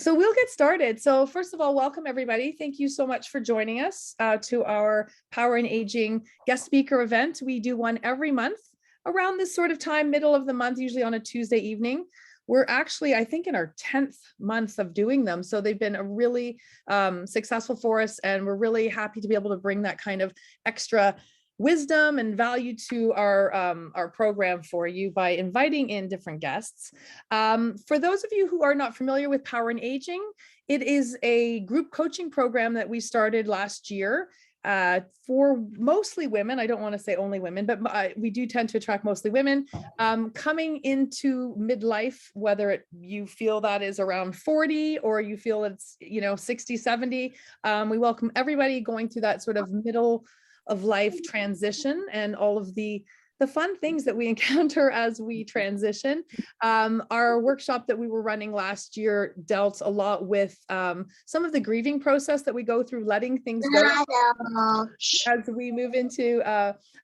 So we'll get started. So first of all, welcome everybody. Thank you so much for joining us to our Power and Aging guest speaker event. We do one every month around this sort of time, middle of the month, usually on a Tuesday evening. We're actually, I think, in our 10th month of doing them. So they've been a really successful for us, and we're really happy to be able to bring that kind of extra wisdom and value to our program for you by inviting in different guests. For those of you who are not familiar with Power and Aging, it is a group coaching program that we started last year for mostly women. I don't want to say only women, but we do tend to attract mostly women coming into midlife, whether you feel that is around 40 or you feel it's 60, 70. We welcome everybody going through that sort of middle of life transition and all of the fun things that we encounter as we transition. Our workshop that we were running last year dealt a lot with some of the grieving process that we go through, letting things go as we move into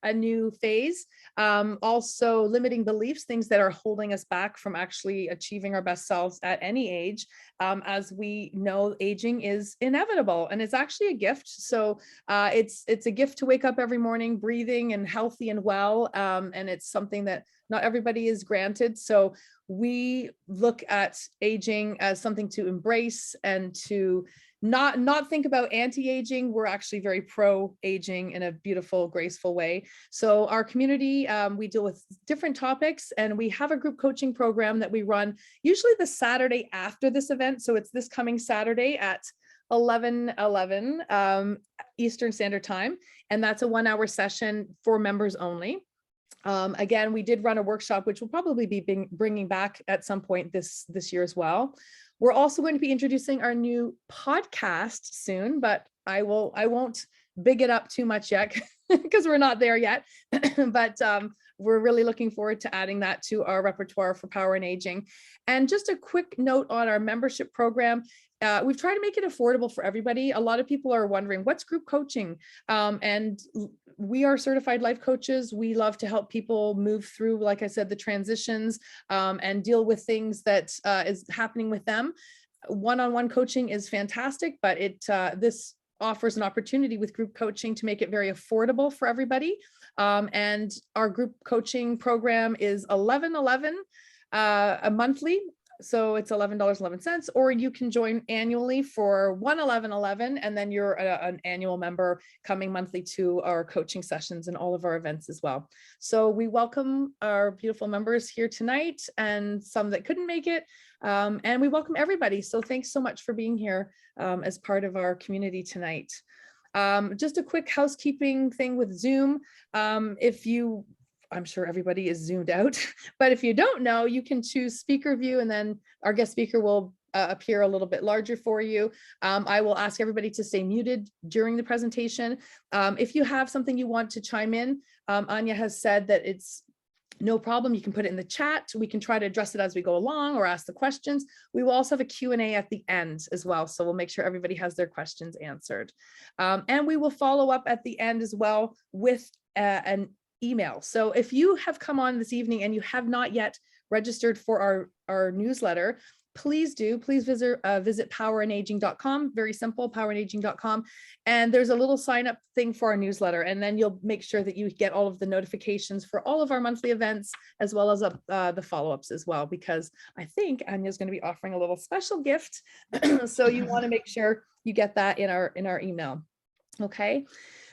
a new phase. Also limiting beliefs, things that are holding us back from actually achieving our best selves at any age. As we know, aging is inevitable and it's actually a gift. So it's a gift to wake up every morning breathing and healthy and well. And it's something that not everybody is granted. So we look at aging as something to embrace and to not think about anti-aging. We're actually very pro-aging in a beautiful, graceful way. So our community, we deal with different topics, and we have a group coaching program that we run usually the Saturday after this event. So it's this coming Saturday at 11:11 Eastern Standard Time, and that's a 1-hour session for members only. Again, we did run a workshop, which we'll probably be bringing back at some point this year as well. We're also going to be introducing our new podcast soon, but I won't big it up too much yet because we're not there yet. But we're really looking forward to adding that to our repertoire for Power and Aging. And just a quick note on our membership program. We've tried to make it affordable for everybody. A lot of people are wondering, what's group coaching? And we are certified life coaches. We love to help people move through, like I said, the transitions and deal with things that is happening with them. One-on-one coaching is fantastic, but this offers an opportunity with group coaching to make it very affordable for everybody. And our group coaching program is $11.11 a monthly. So it's $11.11, or you can join annually for $11.11, and then you're an annual member coming monthly to our coaching sessions and all of our events as well. So we welcome our beautiful members here tonight and some that couldn't make it. And we welcome everybody. So thanks so much for being here as part of our community tonight. Just a quick housekeeping thing with Zoom. I'm sure everybody is zoomed out, but if you don't know, you can choose speaker view, and then our guest speaker will appear a little bit larger for you. I will ask everybody to stay muted during the presentation. If you have something you want to chime in, Anya has said that it's no problem. You can put it in the chat. We can try to address it as we go along or ask the questions. We will also have a Q&A at the end as well. So we'll make sure everybody has their questions answered. And we will follow up at the end as well with an email. So if you have come on this evening and you have not yet registered for our newsletter, please visit powerandaging.com. Very simple, powerandaging.com. And there's a little sign up thing for our newsletter. And then you'll make sure that you get all of the notifications for all of our monthly events, as well as the follow-ups as well, because I think Anya's going to be offering a little special gift. So you want to make sure you get that in our email. Okay.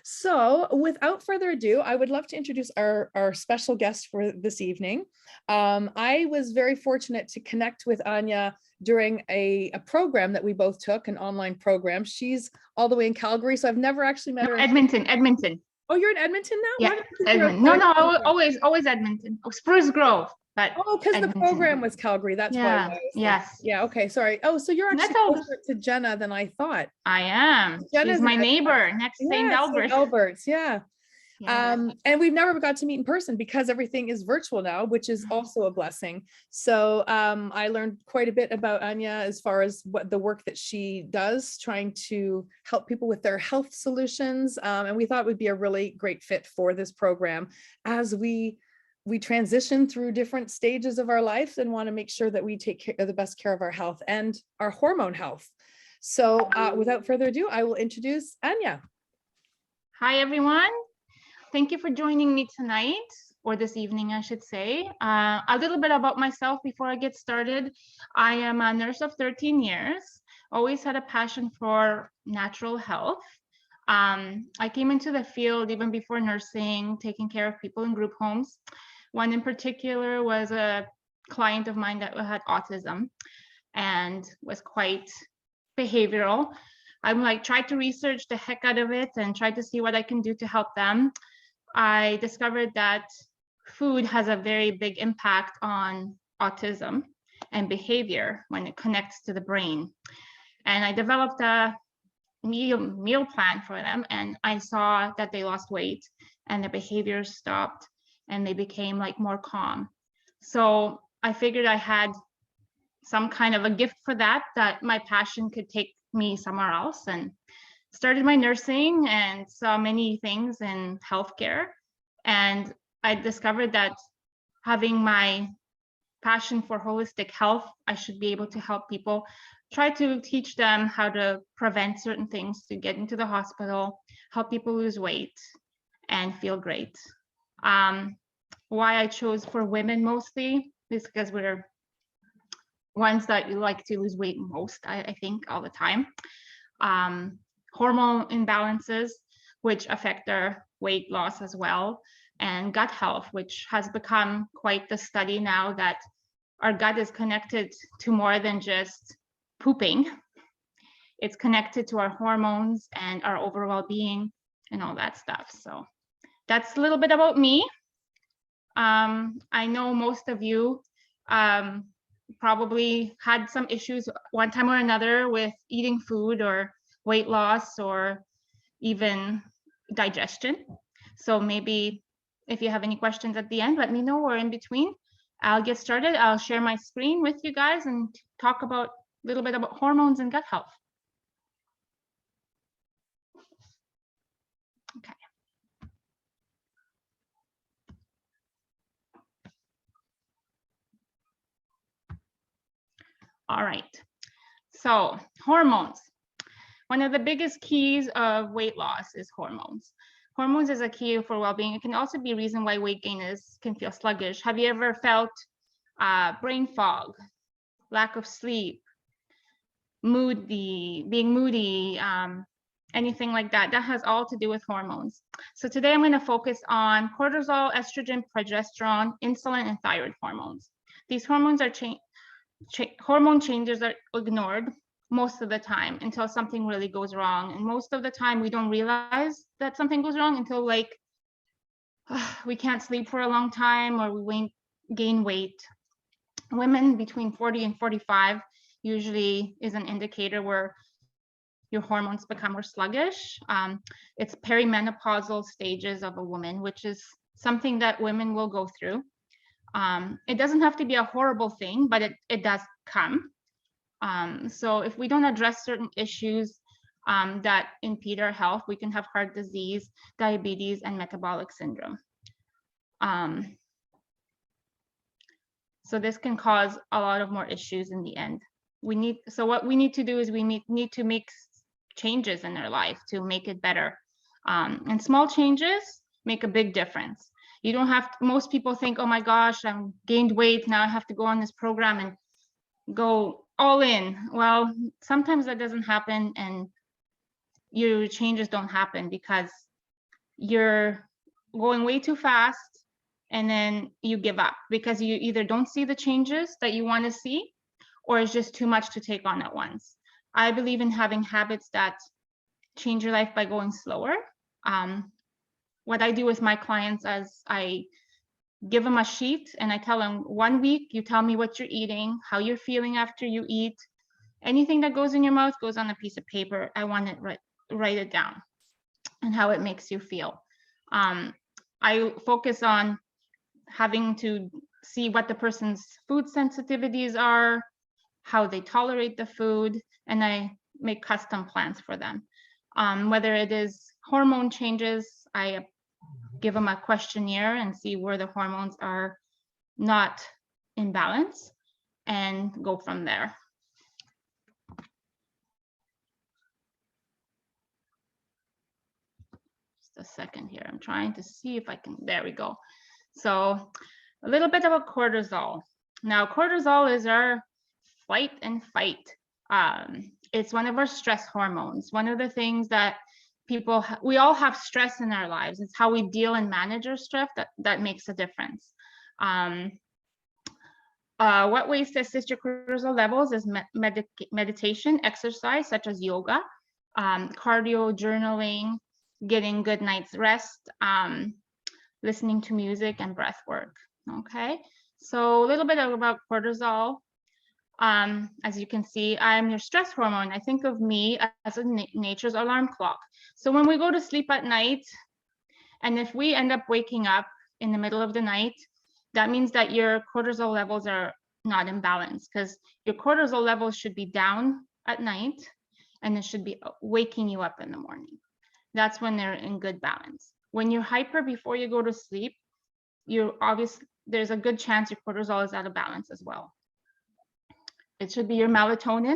So without further ado, I would love to introduce our special guest for this evening. I was very fortunate to connect with Anya during a program that we both took, an online program. She's all the way in Calgary, so I've never actually met her. Edmonton. Oh, you're in Edmonton now? Yeah, Edmonton. No, always Edmonton. Oh, Spruce Grove. But because the program was Calgary. That's why. Yes. Yeah. Okay. Sorry. Oh, so you're actually closer to Jenna than I thought. I am. She's my neighbor next to St. Albert. St. Albert's. Yeah. And we've never got to meet in person because everything is virtual now, which is also a blessing. So I learned quite a bit about Anya as far as what the work that she does, trying to help people with their health solutions. And we thought it would be a really great fit for this program as we we transition through different stages of our life and want to make sure that we take the best care of our health and our hormone health. So without further ado, I will introduce Anya. Hi, everyone. Thank you for joining me tonight, or this evening, I should say. A little bit about myself before I get started. I am a nurse of 13 years, always had a passion for natural health. I came into the field even before nursing, taking care of people in group homes. One in particular was a client of mine that had autism and was quite behavioral. I'm like, tried to research the heck out of it and tried to see what I can do to help them. I discovered that food has a very big impact on autism and behavior when it connects to the brain. And I developed a meal plan for them, and I saw that they lost weight and their behaviors stopped and they became like more calm. So I figured I had some kind of a gift for that my passion could take me somewhere else, and started my nursing and saw many things in healthcare. And I discovered that having my passion for holistic health, I should be able to help people, try to teach them how to prevent certain things, to get into the hospital, help people lose weight and feel great. Why I chose for women mostly is because we're ones that like to lose weight most, I think, all the time. Hormone imbalances, which affect their weight loss as well, and gut health, which has become quite the study now that our gut is connected to more than just pooping. It's connected to our hormones and our overall being and all that stuff. So that's a little bit about me. I know most of you probably had some issues one time or another with eating food or weight loss or even digestion. So maybe if you have any questions at the end, let me know, or in between. I'll get started. I'll share my screen with you guys and talk about a little bit about hormones and gut health. Okay. All right. So hormones. One of the biggest keys of weight loss is hormones. Hormones is a key for well-being. It can also be a reason why weight gain can feel sluggish. Have you ever felt brain fog, lack of sleep, being moody, anything like that? That has all to do with hormones. So today I'm going to focus on cortisol, estrogen, progesterone, insulin, and thyroid hormones. These hormones are hormone changes are ignored most of the time until something really goes wrong. And most of the time we don't realize that something goes wrong until like we can't sleep for a long time, or we gain weight. Women between 40 and 45 usually is an indicator where your hormones become more sluggish. It's perimenopausal stages of a woman, which is something that women will go through. It doesn't have to be a horrible thing, but it does come. So if we don't address certain issues that impede our health, we can have heart disease, diabetes, and metabolic syndrome. So this can cause a lot of more issues in the end. So what we need to do is we need to make changes in our life to make it better. And small changes make a big difference. You don't have to, most people think, oh my gosh, I'm gained weight, now I have to go on this program and go all in. Well, sometimes that doesn't happen, and your changes don't happen because you're going way too fast, and then you give up because you either don't see the changes that you want to see, or it's just too much to take on at once. I believe in having habits that change your life by going slower. What I do with my clients is I give them a sheet and I tell them, 1 week, you tell me what you're eating, how you're feeling after you eat. Anything that goes in your mouth goes on a piece of paper. I want it write it down, and how it makes you feel. I focus on having to see what the person's food sensitivities are, how they tolerate the food, and I make custom plans for them. Whether it is hormone changes, I give them a questionnaire and see where the hormones are not in balance and go from there. Just a second here. I'm trying to see if I can, there we go. So a little bit about cortisol. Now, cortisol is our flight and fight. It's one of our stress hormones. One of the things that we all have stress in our lives. It's how we deal and manage our stress that makes a difference. What ways to assist your cortisol levels is meditation, exercise, such as yoga, cardio, journaling, getting good night's rest, listening to music, and breath work. Okay, so a little bit about cortisol. As you can see, I'm your stress hormone. I think of me as a nature's alarm clock. So when we go to sleep at night, and if we end up waking up in the middle of the night, that means that your cortisol levels are not in balance, because your cortisol levels should be down at night and it should be waking you up in the morning. That's when they're in good balance. When you're hyper before you go to sleep, there's a good chance your cortisol is out of balance as well. It should be your melatonin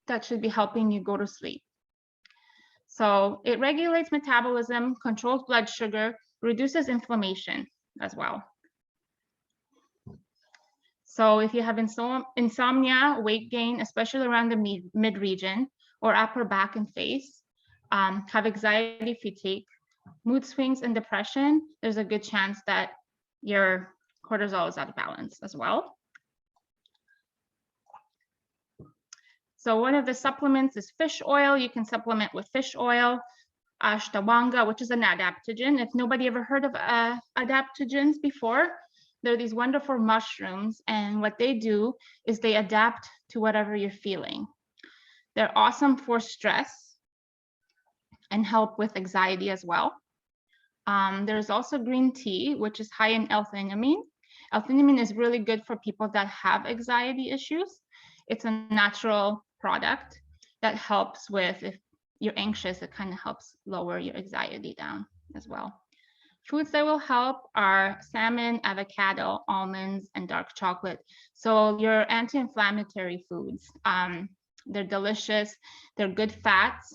that should be helping you go to sleep. So it regulates metabolism, controls blood sugar, reduces inflammation as well. So if you have insomnia, weight gain, especially around the mid region or upper back and face, have anxiety, fatigue, mood swings, and depression, there's a good chance that your cortisol is out of balance as well. So one of the supplements is fish oil. You can supplement with fish oil, ashtawanga, which is an adaptogen. If nobody ever heard of adaptogens before, they're these wonderful mushrooms, and what they do is they adapt to whatever you're feeling. They're awesome for stress and help with anxiety as well. There's also green tea, which is high in L-theanine. L-theanine is really good for people that have anxiety issues. It's a natural product that helps with, if you're anxious, it kind of helps lower your anxiety down as well. Foods that will help are salmon, avocado, almonds, and dark chocolate. So your anti-inflammatory foods, they're delicious, they're good fats,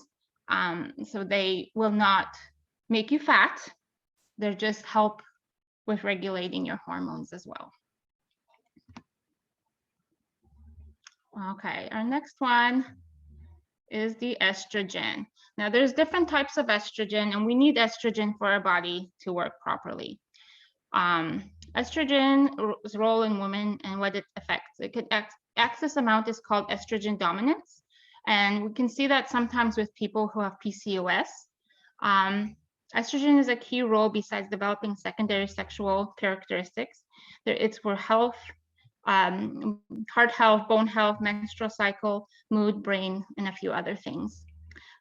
so they will not make you fat, they just help with regulating your hormones as well. Okay, our next one is the estrogen. Now there's different types of estrogen, and we need estrogen for our body to work properly. Estrogen's role in women and what it affects. It could excess amount is called estrogen dominance. And we can see that sometimes with people who have PCOS. Estrogen is a key role besides developing secondary sexual characteristics. It's for health, heart health, bone health, menstrual cycle, mood, brain, and a few other things.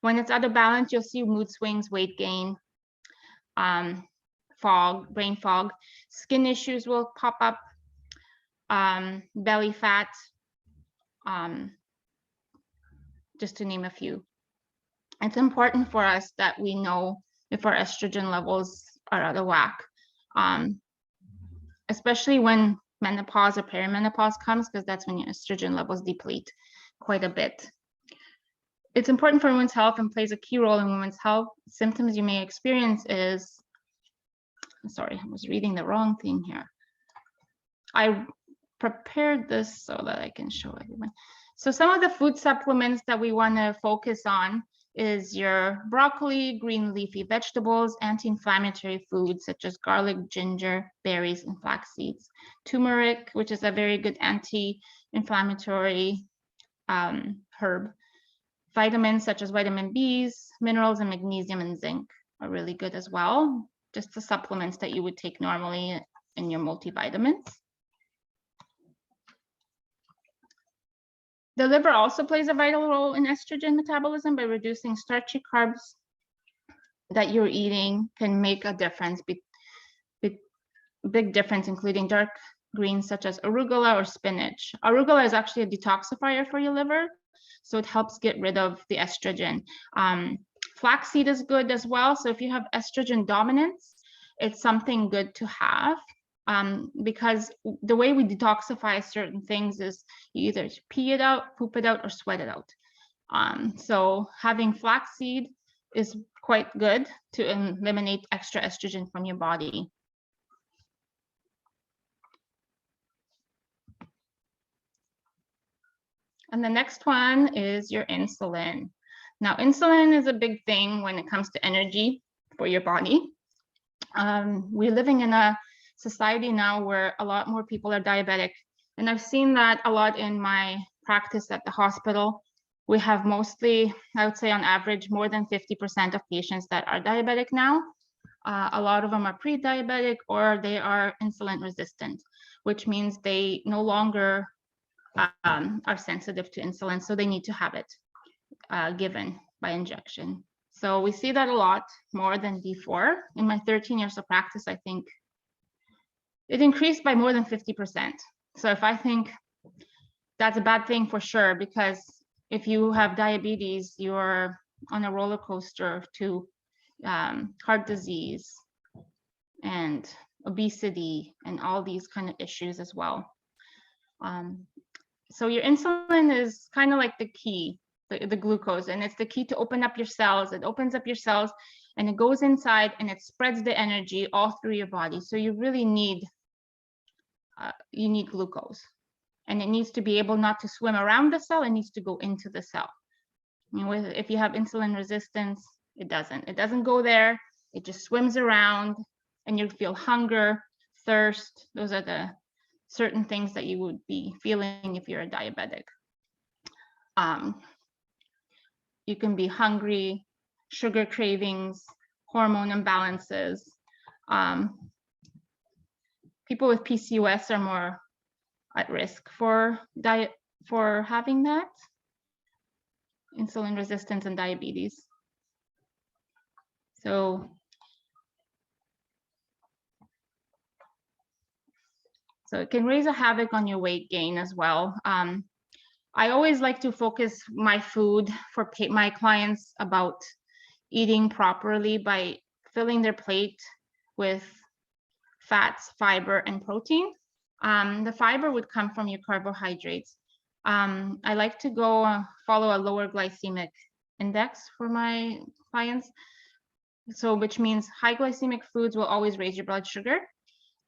When it's out of balance, you'll see mood swings, weight gain, fog, brain fog, skin issues will pop up, belly fat, just to name a few. It's important for us that we know if our estrogen levels are out of whack, especially when menopause or perimenopause comes, because that's when your estrogen levels deplete quite a bit. It's important for women's health and plays a key role in women's health. Symptoms you may experience is, sorry, I was reading the wrong thing here. I prepared this so that I can show everyone. So some of the food supplements that we want to focus on is your broccoli, green leafy vegetables, anti-inflammatory foods such as garlic, ginger, berries, and flax seeds. Turmeric, which is a very good anti-inflammatory herb. Vitamins such as vitamin Bs, minerals, and magnesium and zinc are really good as well. Just the supplements that you would take normally in your multivitamins. The liver also plays a vital role in estrogen metabolism by reducing starchy carbs that you're eating can make a difference, big difference, including dark greens such as arugula or spinach. Arugula is actually a detoxifier for your liver, so it helps get rid of the estrogen. Flaxseed is good as well. So if you have estrogen dominance, it's something good to have, because the way we detoxify certain things is you either pee it out, poop it out, or sweat it out. So having flaxseed is quite good to eliminate extra estrogen from your body. And the next one is your insulin. Now, insulin is a big thing when it comes to energy for your body. We're living in a society now where a lot more people are diabetic. And I've seen that a lot in my practice at the hospital. We have mostly, I would say on average, more than 50% of patients that are diabetic now. A lot of them are pre-diabetic or they are insulin resistant, which means they no longer are sensitive to insulin, so they need to have it given by injection. So we see that a lot more than before. In my 13 years of practice, I think it increased by more than 50%. So if I think that's a bad thing for sure, because if you have diabetes, you're on a roller coaster to heart disease and obesity and all these kind of issues as well. So your insulin is kind of like the key, the glucose, and it's the key to open up your cells. It opens up your cells and it goes inside and it spreads the energy all through your body. So you really need, glucose, and it needs to be able not to swim around the cell, it needs to go into the cell. If you have insulin resistance, it doesn't go there, it just swims around and you feel hunger, thirst. Those are the certain things that you would be feeling if you're a diabetic. You can be hungry, sugar cravings, hormone imbalances. People with PCOS are more at risk for having that, insulin resistance and diabetes. So it can raise a havoc on your weight gain as well. I always like to focus my food for my clients about eating properly by filling their plate with fats, fiber, and protein. The fiber would come from your carbohydrates. I like to go follow a lower glycemic index for my clients. So which means high glycemic foods will always raise your blood sugar.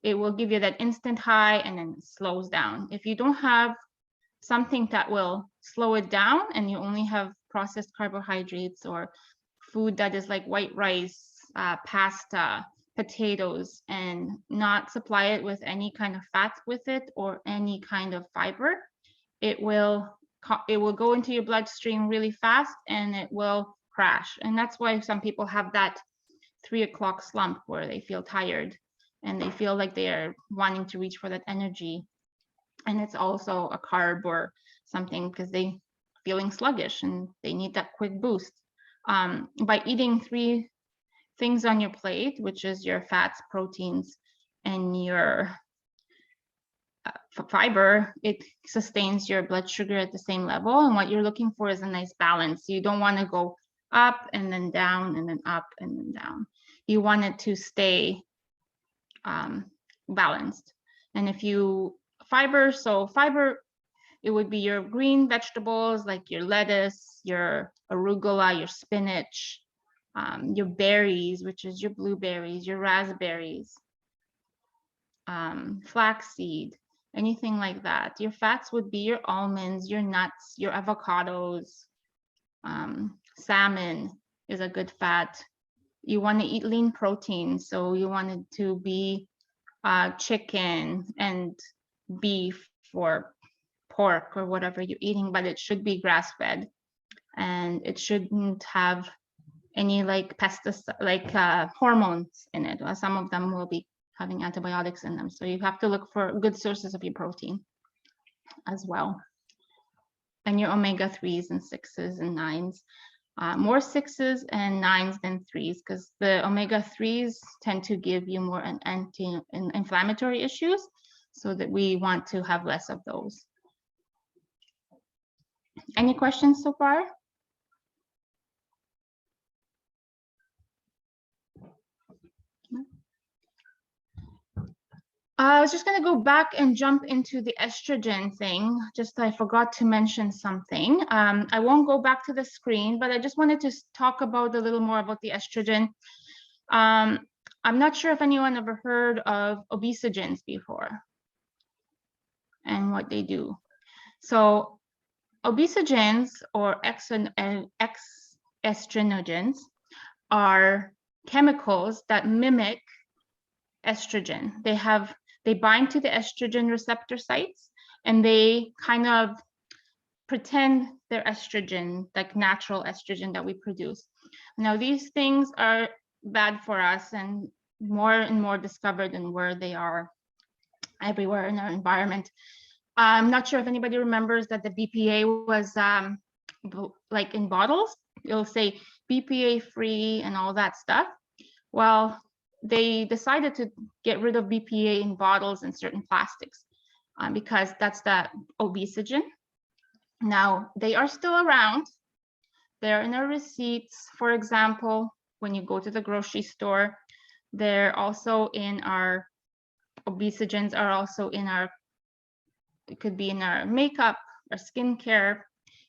It will give you that instant high and then it slows down. If you don't have something that will slow it down and you only have processed carbohydrates or food that is like white rice, pasta, potatoes, and not supply it with any kind of fat with it or any kind of fiber, it will go into your bloodstream really fast and it will crash. And that's why some people have that 3 o'clock slump where they feel tired and they feel like they are wanting to reach for that energy. And it's also a carb or something because they feeling sluggish and they need that quick boost. By eating 3 things on your plate, which is your fats, proteins, and your fiber, it sustains your blood sugar at the same level. And what you're looking for is a nice balance. You don't want to go up and then down and then up and then down. You want it to stay balanced. And if you fiber, it would be your green vegetables like your lettuce, your arugula, your spinach, your berries, which is your blueberries, your raspberries, flaxseed, anything like that. Your fats would be your almonds, your nuts, your avocados. Salmon is a good fat. You want to eat lean protein, so you want it to be chicken and beef or pork or whatever you're eating, but it should be grass-fed and it shouldn't have any like pesticide, hormones in it. Some of them will be having antibiotics in them, so you have to look for good sources of your protein as well. And your omega-3s and 6s and 9s. More 6s and 9s than 3s because the omega-3s tend to give you more anti-inflammatory issues, so that we want to have less of those. Any questions so far? I was just going to go back and jump into the estrogen thing. Just I forgot to mention something. I won't go back to the screen, but I just wanted to talk about a little more about the estrogen. I'm not sure if anyone ever heard of obesogens before and what they do. So obesogens or exoestrogens are chemicals that mimic estrogen. They bind to the estrogen receptor sites and they kind of pretend they're estrogen, like natural estrogen that we produce. Now, these things are bad for us and more discovered and where they are everywhere in our environment. I'm not sure if anybody remembers that the BPA was like in bottles. It'll say BPA free and all that stuff. Well, they decided to get rid of BPA in bottles and certain plastics because that's that obesogen. Now, they are still around. They're in our receipts. For example, when you go to the grocery store, they're also in our obesogens are also in our, it could be in our makeup, our skincare,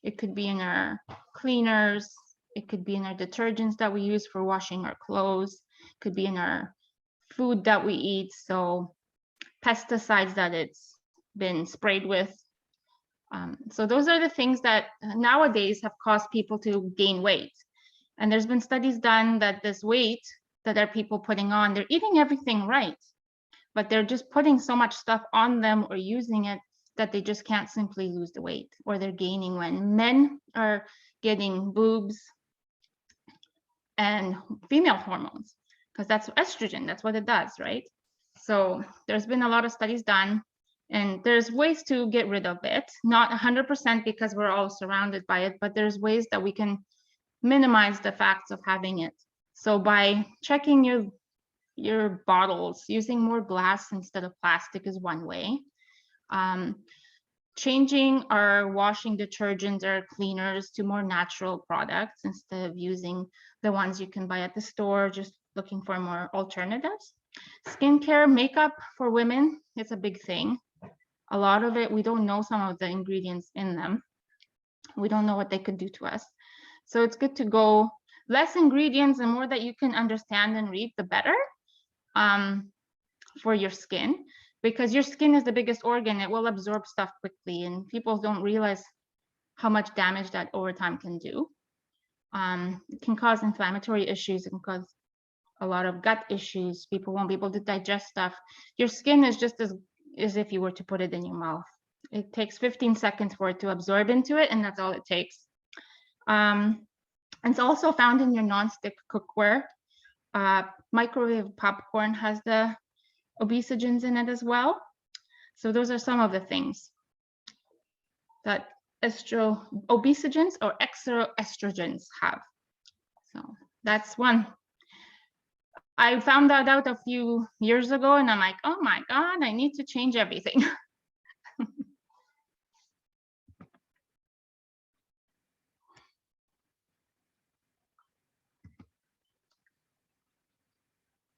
it could be in our cleaners, it could be in our detergents that we use for washing our clothes, it could be in our food that we eat, so pesticides that it's been sprayed with. So those are the things that nowadays have caused people to gain weight. And there's been studies done that this weight that are people putting on, they're eating everything right, but they're just putting so much stuff on them or using it that they just can't simply lose the weight, or they're gaining when men are getting boobs and female hormones, because that's estrogen, that's what it does, right? So there's been a lot of studies done, and there's ways to get rid of it, not 100% because we're all surrounded by it, but there's ways that we can minimize the facts of having it. So by checking your bottles, using more glass instead of plastic is one way. Changing our washing detergents or cleaners to more natural products instead of using the ones you can buy at the store, just looking for more alternatives. Skincare, makeup for women, it's a big thing. A lot of it, we don't know some of the ingredients in them. We don't know what they could do to us. So it's good to go less ingredients and more that you can understand and read, the better for your skin, because your skin is the biggest organ. It will absorb stuff quickly, and people don't realize how much damage that over time can do. It can cause inflammatory issues. It can cause a lot of gut issues. People won't be able to digest stuff. Your skin is just as if you were to put it in your mouth. It takes 15 seconds for it to absorb into it, and that's all it takes. It's also found in your non-stick cookware. Microwave popcorn has the obesogens in it as well. So those are some of the things that obesogens or exoestrogens have. So that's one. I found that out a few years ago, and I'm like, oh my God, I need to change everything.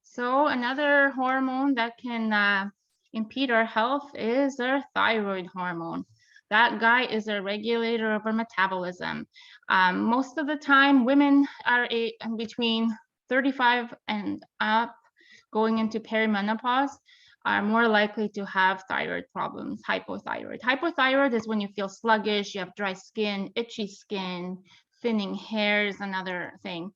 So another hormone that can impede our health is our thyroid hormone. That guy is a regulator of our metabolism. Most of the time, women are between 35 and up, going into perimenopause, are more likely to have thyroid problems, hypothyroid. Hypothyroid is when you feel sluggish, you have dry skin, itchy skin, thinning hair is another thing.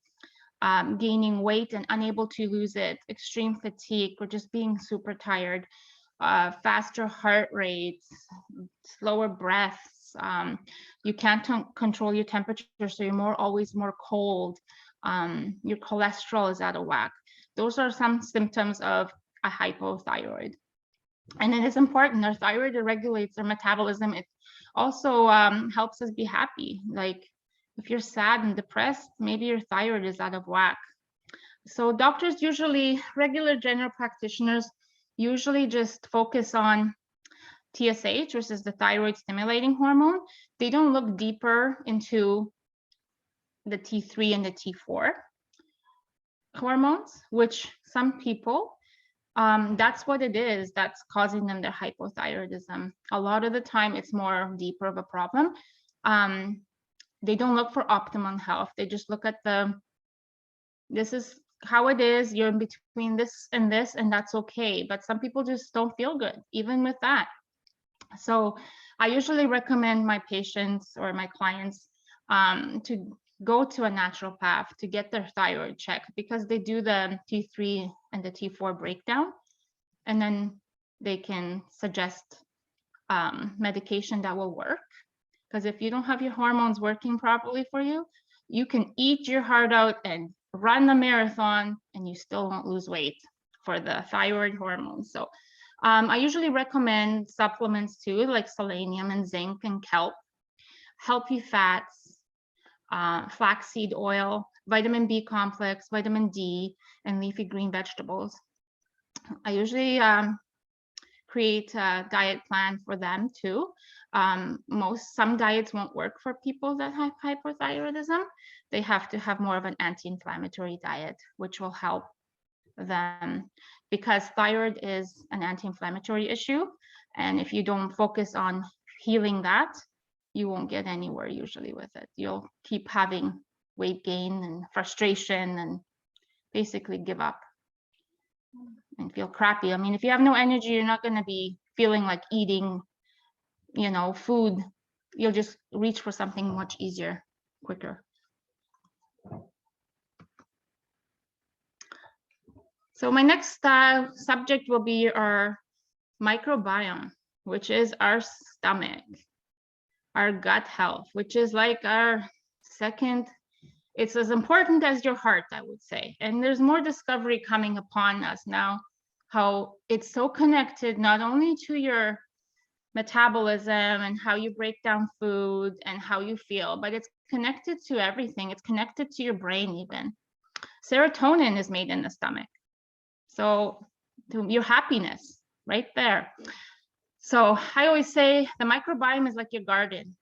Gaining weight and unable to lose it, extreme fatigue, or just being super tired, faster heart rates, slower breaths. You can't control your temperature, so you're always more cold. Your cholesterol is out of whack. Those are some symptoms of a hypothyroid. And it is important. Our thyroid regulates our metabolism. It also helps us be happy. Like, if you're sad and depressed, maybe your thyroid is out of whack. So doctors usually, regular general practitioners, usually just focus on TSH, which is the thyroid stimulating hormone. They don't look deeper into the T3 and the T4 hormones, which some people That's what it is that's causing them their hypothyroidism. A lot of the time, it's more deeper of a problem. They don't look for optimum health. They just look at this is how it is. You're in between this, and that's okay. But some people just don't feel good, even with that. So I usually recommend my patients or my clients to go to a naturopath to get their thyroid checked, because they do the T3 and the T4 breakdown, and then they can suggest medication that will work. Because if you don't have your hormones working properly for you, you can eat your heart out and run a marathon and you still won't lose weight for the thyroid hormones. So I usually recommend supplements too, like selenium and zinc and kelp, healthy fats, flaxseed oil, vitamin B complex, vitamin D, and leafy green vegetables. I usually create a diet plan for them too. Some diets won't work for people that have hypothyroidism. They have to have more of an anti-inflammatory diet, which will help them, because thyroid is an anti-inflammatory issue. And if you don't focus on healing that, you won't get anywhere usually with it. You'll keep having weight gain and frustration and basically give up and feel crappy. I mean, if you have no energy, you're not going to be feeling like eating, food. You'll just reach for something much easier, quicker. So my next subject will be our microbiome, which is our stomach, our gut health, which is like our second. It's as important as your heart, I would say. And there's more discovery coming upon us now, how it's so connected not only to your metabolism and how you break down food and how you feel, but it's connected to everything. It's connected to your brain even. Serotonin is made in the stomach. So your happiness right there. So I always say the microbiome is like your garden.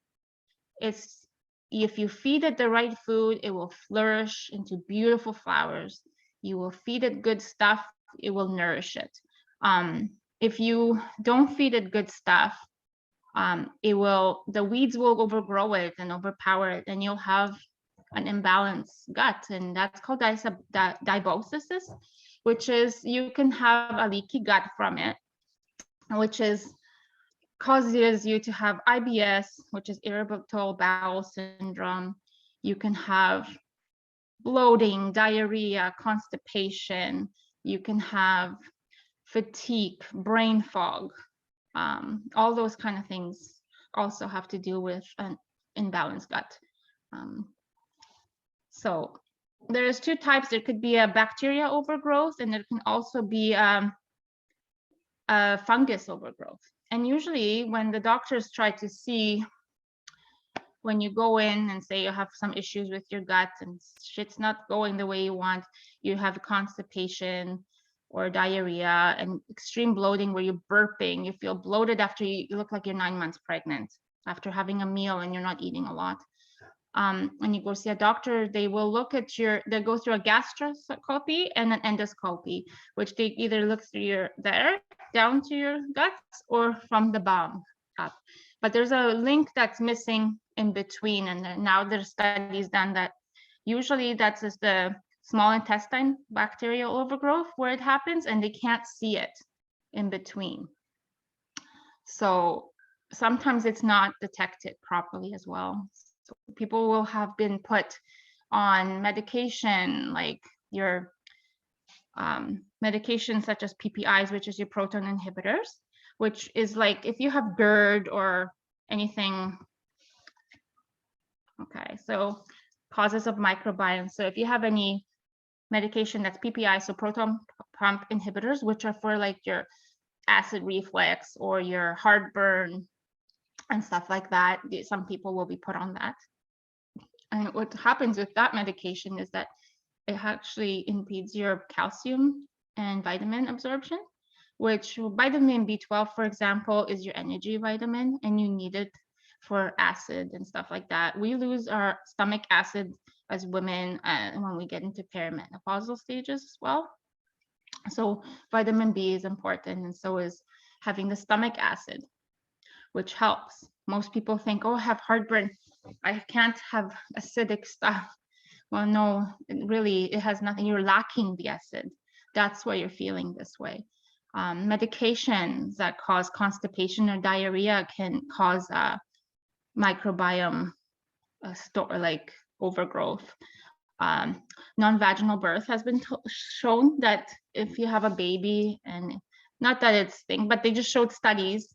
If you feed it the right food, it will flourish into beautiful flowers. You will feed it good stuff, it will nourish it. If you don't feed it good stuff, the weeds will overgrow it and overpower it, and you'll have an imbalanced gut, and that's called dysbiosis, which is you can have a leaky gut from it, which causes you to have IBS, which is irritable bowel syndrome. You can have bloating, diarrhea, constipation. You can have fatigue, brain fog. All those kind of things also have to do with an imbalanced gut. So there's two types. There could be a bacteria overgrowth, and there can also be a fungus overgrowth. And usually when the doctors try to see, when you go in and say you have some issues with your gut and shit's not going the way you want, you have constipation or diarrhea and extreme bloating where you're burping, you feel bloated after you look like you're 9 months pregnant after having a meal and you're not eating a lot. When you go see a doctor, they will look at they go through a gastroscopy and an endoscopy, which they either look through down to your guts or from the bottom up. But there's a link that's missing in between, and now there's studies done that usually that's just the small intestine bacterial overgrowth where it happens, and they can't see it in between. So sometimes it's not detected properly as well. So people will have been put on medication, like your medication such as PPIs, which is your proton inhibitors, which is like if you have GERD or anything. Okay, so causes of microbiome. So if you have any medication that's PPI, so proton pump inhibitors, which are for like your acid reflux or your heartburn and stuff like that, some people will be put on that. And what happens with that medication is that it actually impedes your calcium and vitamin absorption, which vitamin B12, for example, is your energy vitamin, and you need it for acid and stuff like that. We lose our stomach acid as women when we get into perimenopausal stages as well. So vitamin B is important, and so is having the stomach acid, which helps. Most people think, oh, I have heartburn, I can't have acidic stuff. Well, no, it has nothing. You're lacking the acid. That's why you're feeling this way. Medications that cause constipation or diarrhea can cause microbiome like overgrowth. Non-vaginal birth has been shown that if you have a baby, and not that it's thing, but they just showed studies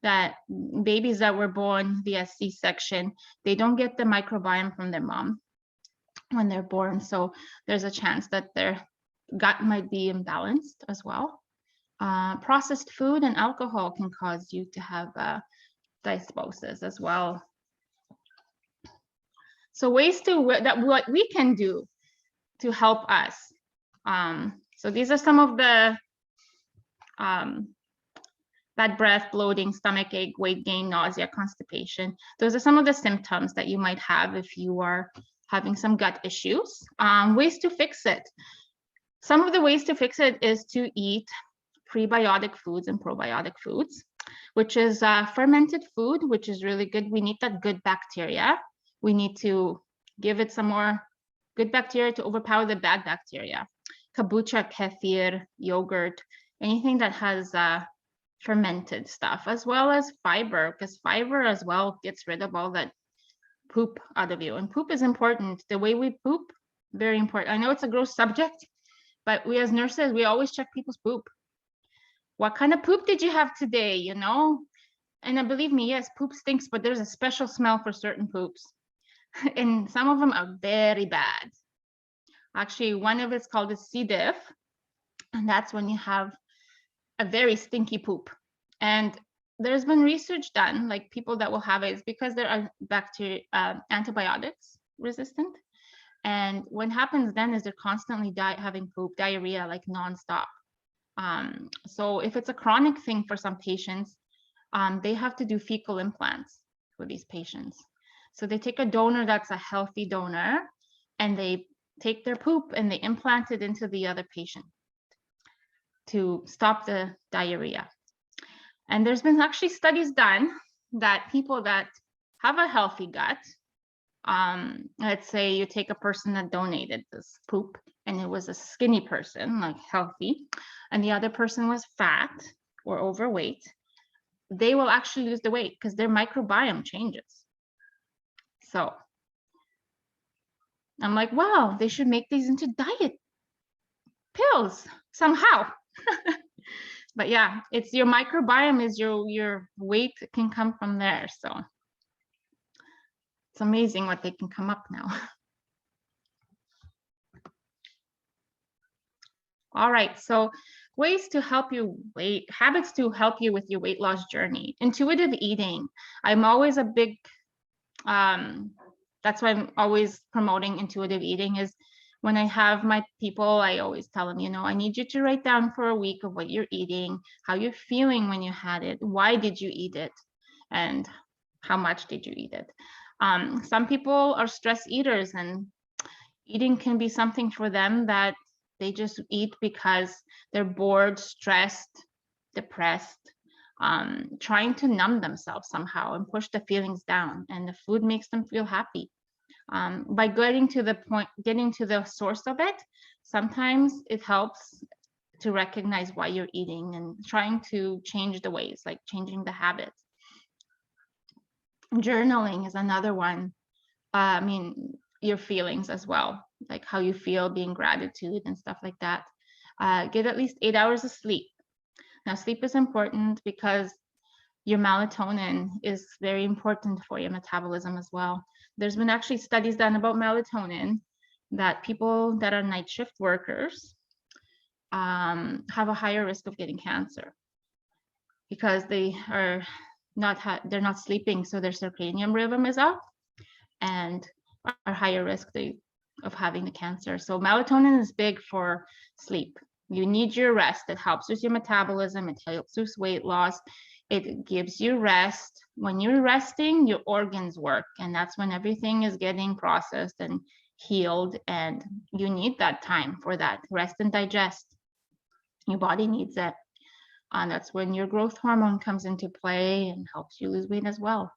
that babies that were born via C-section, they don't get the microbiome from their mom when they're born. So there's a chance that their gut might be imbalanced as well. Processed food and alcohol can cause you to have dysbiosis as well. So ways what we can do to help us. So these are some of the bad breath, bloating, stomach ache, weight gain, nausea, constipation. Those are some of the symptoms that you might have if you are having some gut issues. Ways to fix it. Some of the ways to fix it is to eat prebiotic foods and probiotic foods, which is fermented food, which is really good. We need that good bacteria. We need to give it some more good bacteria to overpower the bad bacteria. Kombucha, kefir, yogurt, anything that has fermented stuff, as well as fiber, because fiber as well gets rid of all that poop out of you. And poop is important. The way we poop, very important. I know it's a gross subject, but we as nurses, we always check people's poop. What kind of poop did you have today, you know? And believe me, yes, poop stinks, but there's a special smell for certain poops. And some of them are very bad. Actually, one of it's called a C. diff, and that's when you have a very stinky poop. And there's been research done, like people that will have it is because there are bacteria, antibiotics resistant. And what happens then is they're constantly having poop, diarrhea, like nonstop. So if it's a chronic thing for some patients, they have to do fecal implants for these patients. So they take a donor that's a healthy donor, and they take their poop and they implant it into the other patient to stop the diarrhea. And there's been actually studies done that people that have a healthy gut, let's say you take a person that donated this poop and it was a skinny person, like healthy, and the other person was fat or overweight, they will actually lose the weight because their microbiome changes. So I'm like, wow, they should make these into diet pills somehow. But yeah, it's your microbiome is your weight can come from there. So it's amazing what they can come up now. All right, so ways to help you habits to help you with your weight loss journey. Intuitive eating. I'm always a big, that's why I'm always promoting intuitive eating. Is when I have my people, I always tell them, you know, I need you to write down for a week of what you're eating, how you're feeling when you had it, why did you eat it, and how much did you eat it. Some people are stress eaters, and eating can be something for them that they just eat because they're bored, stressed, depressed, trying to numb themselves somehow and push the feelings down, and the food makes them feel happy. By getting to the source of it, sometimes it helps to recognize why you're eating and trying to change the ways, like changing the habits. Journaling is another one. I mean, your feelings as well, like how you feel, being gratitude and stuff like that. Get at least 8 hours of sleep. Now, sleep is important because your melatonin is very important for your metabolism as well. There's been actually studies done about melatonin that people that are night shift workers have a higher risk of getting cancer because they are they're not sleeping, so their circadian rhythm is off and are higher risk of having the cancer. So melatonin is big for sleep. You need your rest. It helps with your metabolism. It helps with weight loss. It gives you rest. When you're resting, your organs work, and that's when everything is getting processed and healed, and you need that time for that rest and digest. Your body needs it. And that's when your growth hormone comes into play and helps you lose weight as well.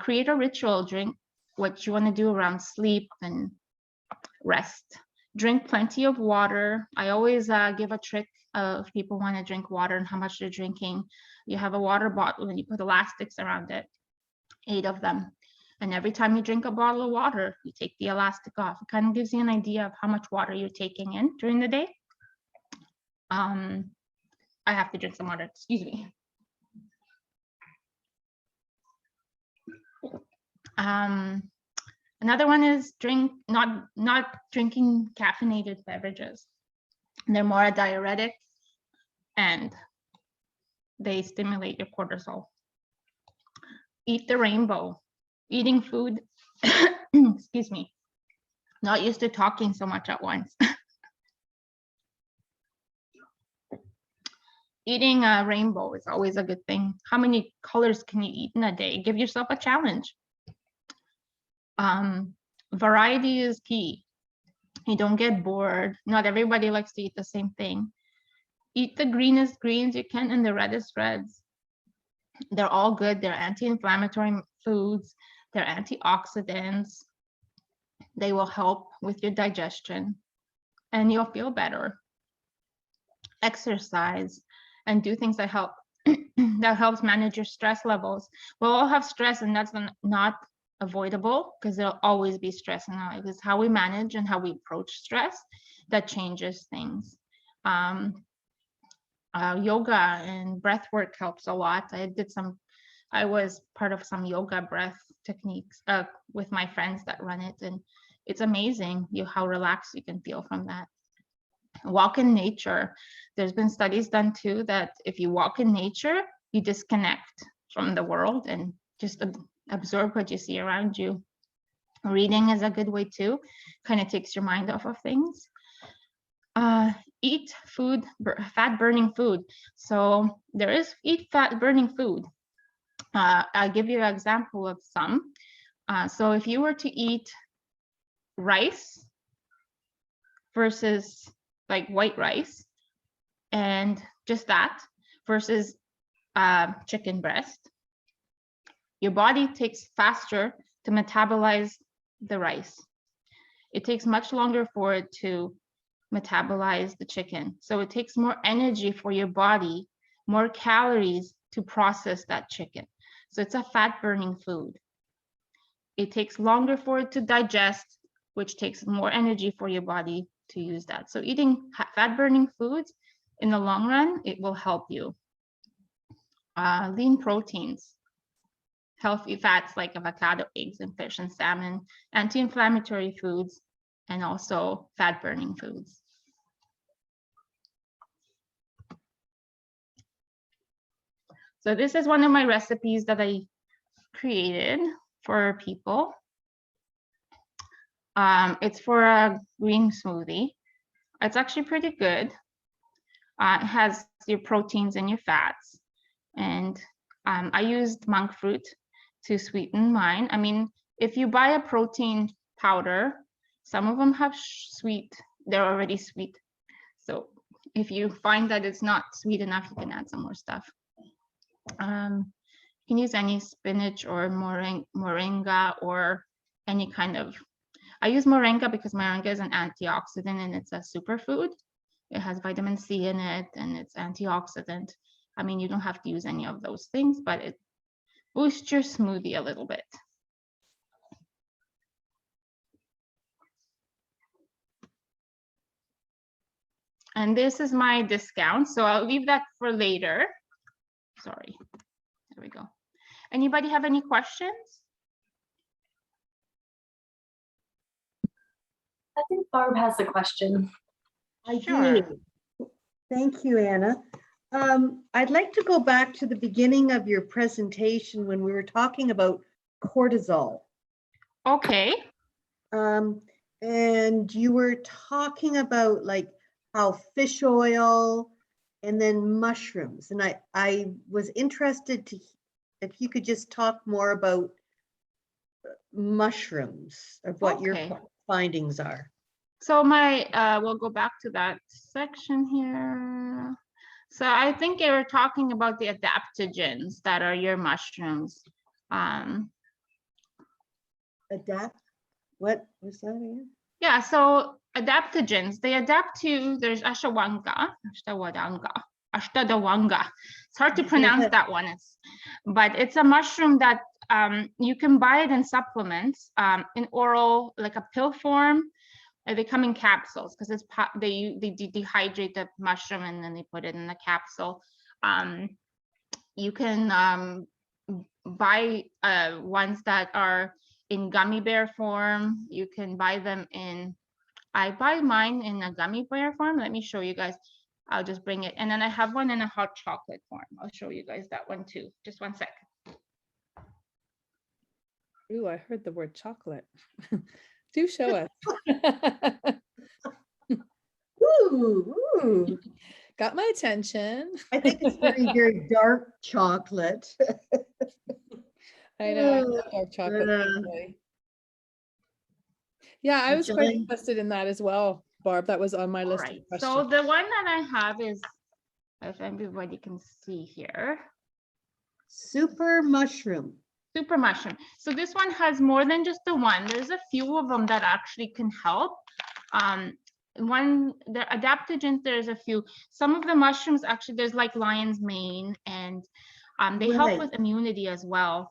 Create a ritual, drink what you want to do around sleep and rest. Drink plenty of water. I always give a trick if people want to drink water and how much they're drinking. You have a water bottle and you put elastics around it, 8 of them. And every time you drink a bottle of water, you take the elastic off. It kind of gives you an idea of how much water you're taking in during the day. I have to drink some water, excuse me. Another one is not drinking caffeinated beverages. They're more a diuretic and they stimulate your cortisol. Eat the rainbow. Eating food, excuse me, not used to talking so much at once. Eating a rainbow is always a good thing. How many colors can you eat in a day? Give yourself a challenge. Variety is key. You don't get bored. Not everybody likes to eat the same thing. Eat the greenest greens you can and the reddest reds. They're all good. They're anti-inflammatory foods. They're antioxidants. They will help with your digestion and you'll feel better. Exercise and do things that help that helps manage your stress levels. We'll all have stress and that's not avoidable because there'll always be stress in our life. It's how we manage and how we approach stress that changes things. Yoga and breath work helps a lot. I was part of some yoga breath techniques with my friends that run it, and it's amazing how relaxed you can feel from that. Walk in nature. There's been studies done too that if you walk in nature, you disconnect from the world and just absorb what you see around you. Reading is a good way too. Kind of takes your mind off of things. Eat food, fat burning food. So there is eat fat burning food. I'll give you an example of some. So if you were to eat rice versus like white rice and just that versus chicken breast, your body takes faster to metabolize the rice. It takes much longer for it to metabolize the chicken. So it takes more energy for your body, more calories to process that chicken. So it's a fat burning food. It takes longer for it to digest, which takes more energy for your body to use that. So eating fat burning foods in the long run, it will help you. Lean proteins, healthy fats like avocado, eggs, and fish and salmon, anti-inflammatory foods, and also fat burning foods. So this is one of my recipes that I created for people. It's for a green smoothie. It's actually pretty good. It has your proteins and your fats. And I used monk fruit to sweeten mine. I mean, if you buy a protein powder, some of them have sweet, they're already sweet. So if you find that it's not sweet enough, you can add some more stuff. You can use any spinach or moringa or any kind of, I use moringa because moringa is an antioxidant and it's a superfood. It has vitamin C in it and it's antioxidant. I mean, you don't have to use any of those things, but it boosts your smoothie a little bit. And this is my discount, so I'll leave that for later. Sorry, there we go. Anybody have any questions? I think Barb has a question. I Sure. do. Thank you, Anna. I'd like to go back to the beginning of your presentation when we were talking about cortisol. Okay. And you were talking about like how fish oil and then mushrooms. And I was interested to, if you could just talk more about mushrooms, of what your Okay. findings are. So we'll go back to that section here. So I think you were talking about the adaptogens that are your mushrooms. Adapt, what was that again? Yeah, so adaptogens, they adapt to, there's ashwagandha. It's hard to pronounce that one, but it's a mushroom that you can buy it in supplements, in oral, like a pill form. They come in capsules because they dehydrate the mushroom and then they put it in the capsule. You can buy ones that are in gummy bear form. You can buy them in, I buy mine in a gummy bear form. Let me show you guys. I'll just bring it. And then I have one in a hot chocolate form. I'll show you guys that one too. Just one sec. Ooh, I heard the word chocolate. Do show us. Ooh. Got my attention. I think it's very, very dark chocolate. I know, I love dark chocolate. Actually. Yeah, I was quite July. interested in that as well, Barb. That was on my list of Right. questions. So the one that I have is, if everybody can see here, Super mushroom. super mushroom. So this one has more than just the one. There's a few of them that actually can help. The adaptogens, there's a few. Some of the mushrooms, actually, there's like lion's mane, and they help with immunity as well.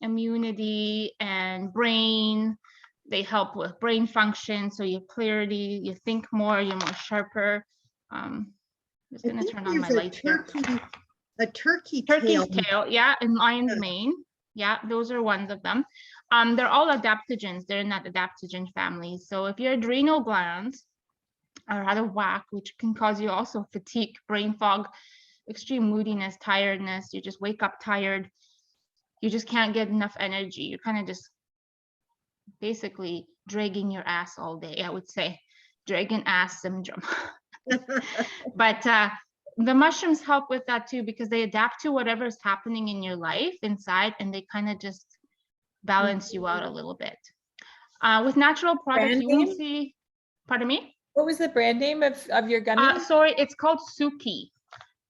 Immunity and brain. They help with brain function, so your clarity, you think more, you're more sharper. I'm just gonna turn on my lights here. A turkey tail. Turkey's tail, yeah, and lion's mane. Yeah, those are ones of them. They're all adaptogens. They're in that adaptogen family. So if your adrenal glands are out of whack, which can cause you also fatigue, brain fog, extreme moodiness, tiredness, you just wake up tired, you just can't get enough energy. You're kind of just basically dragging your ass all day, I would say. Dragging ass syndrome. But the mushrooms help with that too, because they adapt to whatever is happening in your life inside, and they kind of just balance you out a little bit. With natural products, Brand you won't name? see, pardon me? What was the brand name of your gummy? Sorry, it's called Suki.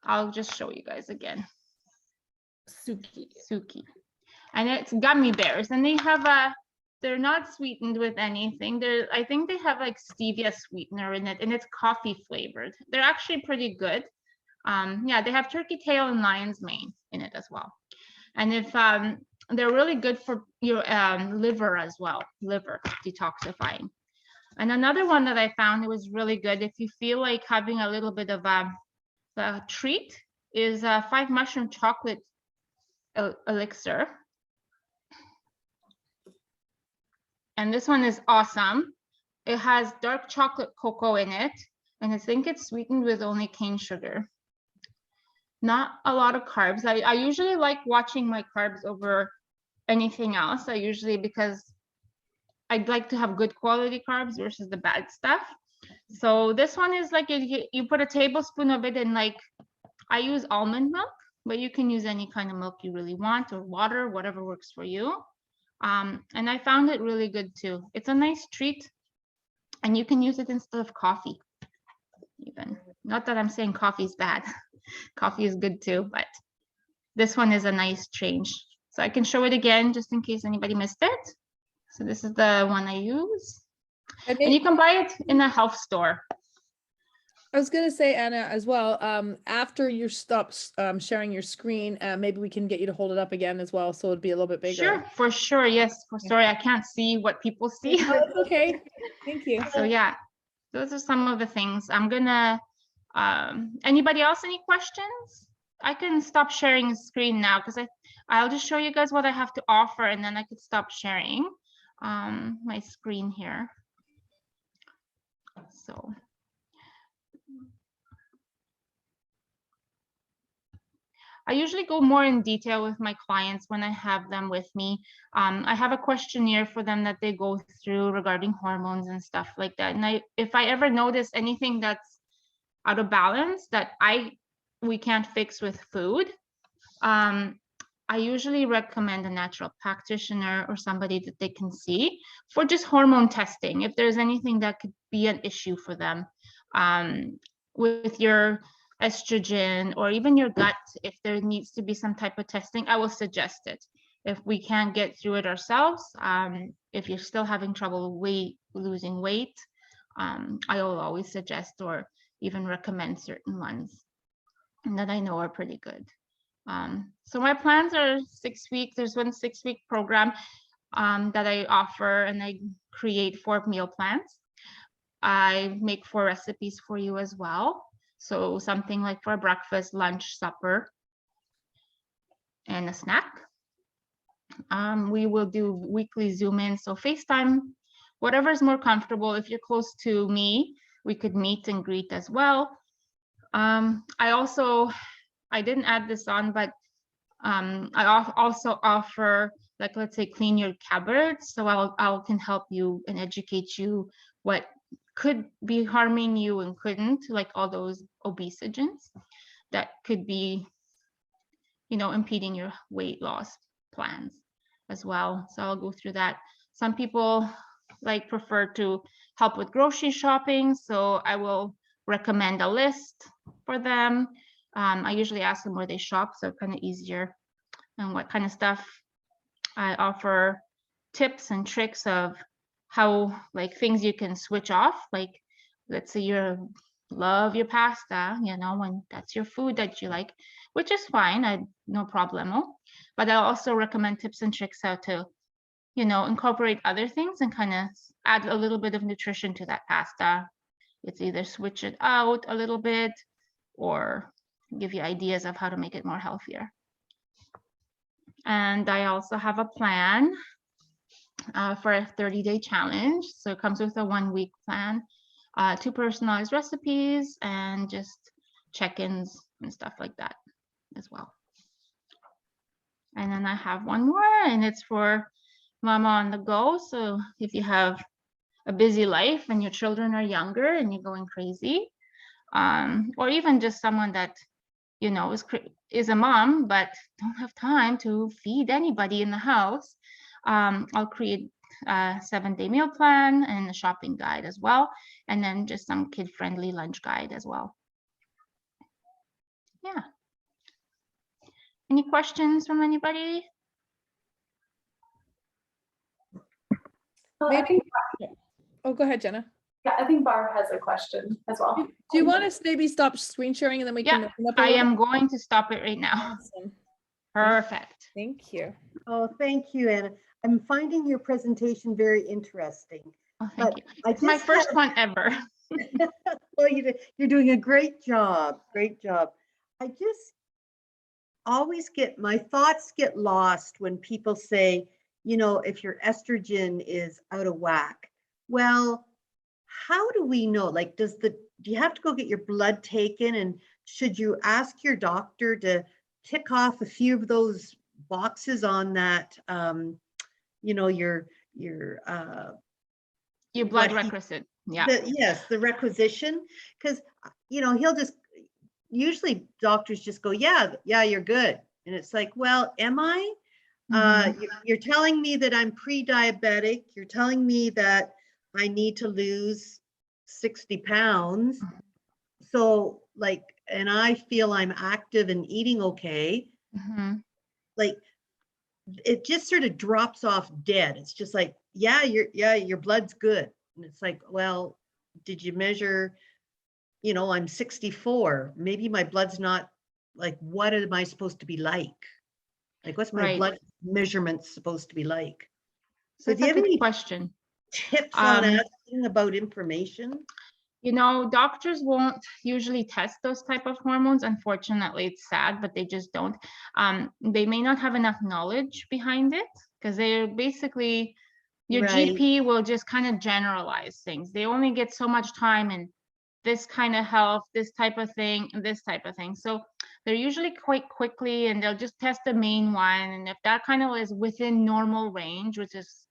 I'll just show you guys again. Suki. And it's gummy bears, and they have they're not sweetened with anything. I think they have like stevia sweetener in it, and it's coffee flavored. They're actually pretty good. Yeah, they have turkey tail and lion's mane in it as well. And if they're really good for your liver as well, liver detoxifying. And another one that I found, it was really good if you feel like having a little bit of a treat, is a 5 mushroom chocolate elixir. And this one is awesome. It has dark chocolate cocoa in it, and I think it's sweetened with only cane sugar. Not a lot of carbs. I usually like watching my carbs over anything else. Because I'd like to have good quality carbs versus the bad stuff. So this one is like, you put a tablespoon of it in, like, I use almond milk, but you can use any kind of milk you really want, or water, whatever works for you. And I found it really good too. It's a nice treat, and you can use it instead of coffee even. Not that I'm saying coffee is bad. Coffee is good too, but this one is a nice change. So I can show it again just in case anybody missed it. So this is the one I use. And you can buy it in a health store. I was going to say, Anna, as well, after you stop sharing your screen, maybe we can get you to hold it up again as well, so it'd be a little bit bigger. Sure, for sure. Yes. Sorry, I can't see what people see. Oh, it's okay. Thank you. So yeah, those are some of the things. I'm gonna, anybody else, any questions? I can stop sharing the screen now, because I'll just show you guys what I have to offer, and then I could stop sharing my screen here. So. I usually go more in detail with my clients when I have them with me. I have a questionnaire for them that they go through regarding hormones and stuff like that. And if I ever notice anything that's out of balance that we can't fix with food, I usually recommend a natural practitioner or somebody that they can see for just hormone testing. If there's anything that could be an issue for them with your estrogen or even your gut, if there needs to be some type of testing, I will suggest it. If we can't get through it ourselves, if you're still having trouble losing weight, I will always suggest or even recommend certain ones that I know are pretty good. So my plans are 6 weeks. There's one 6-week program that I offer, and I create 4 meal plans. I make 4 recipes for you as well. So something like for breakfast, lunch, supper, and a snack. We will do weekly Zoom in, so FaceTime, whatever is more comfortable. If you're close to me, we could meet and greet as well. I didn't add this on, but I also offer, like, let's say, clean your cupboards. So I can help you and educate you what could be harming you and couldn't, like all those obesogens that could be, impeding your weight loss plans as well. So I'll go through that. Some people prefer to help with grocery shopping, so I will recommend a list for them. I usually ask them where they shop, so kind of easier and what kind of stuff. I offer tips and tricks of how, things you can switch off. Like, let's say you love your pasta, when that's your food that you like, which is fine, no problemo. But I also recommend tips and tricks how to, incorporate other things and kind of add a little bit of nutrition to that pasta. It's either switch it out a little bit or give you ideas of how to make it more healthier. And I also have a plan for a 30-day challenge. So it comes with a 1-week plan, 2 personalized recipes, and just check-ins and stuff like that as well. And then I have one more, and it's for mama on the go. So if you have a busy life and your children are younger and you're going crazy, or even just someone that is a mom but don't have time to feed anybody in the house, I'll create a 7-day meal plan and a shopping guide as well, and then just some kid-friendly lunch guide as well. Yeah. Any questions from anybody? I Maybe- think, Oh, go ahead, Jenna. yeah, I think Barb has a question as well. Do you want us maybe stop screen sharing and then we can open up a I little am bit? going to stop it right now. Awesome. Perfect. Thank you. Oh, thank you, Anna. I'm finding your presentation very interesting. Oh, thank But you. I It's my just first have- one ever. Well, you're doing a great job. Great job. I just always my thoughts get lost when people say, if your estrogen is out of whack. Well, how do we know? Like, do you have to go get your blood taken? And should you ask your doctor to tick off a few of those boxes on that, Your blood what he- requisite. Yeah. yes, the requisition, because he'll just usually doctors just go, yeah, you're good, and it's like, well, am I? You're telling me that I'm pre-diabetic. You're telling me that I need to lose 60 pounds. So and I feel I'm active and eating okay. It just sort of drops off dead. It's just like, your blood's good. And it's like, well, did you measure, I'm 64. Maybe my blood's not, what am I supposed to be like? What's my blood measurement supposed to be like? So do you have any question? Tips on asking about information? Doctors won't usually test those type of hormones. Unfortunately, it's sad, but they just don't. They may not have enough knowledge behind it because they're basically, your GP will just kind of generalize things. They only get so much time in this kind of health, this type of thing, and this type of thing. So they're usually quite quickly, and they'll just test the main one. And if that kind of is within normal range, which is,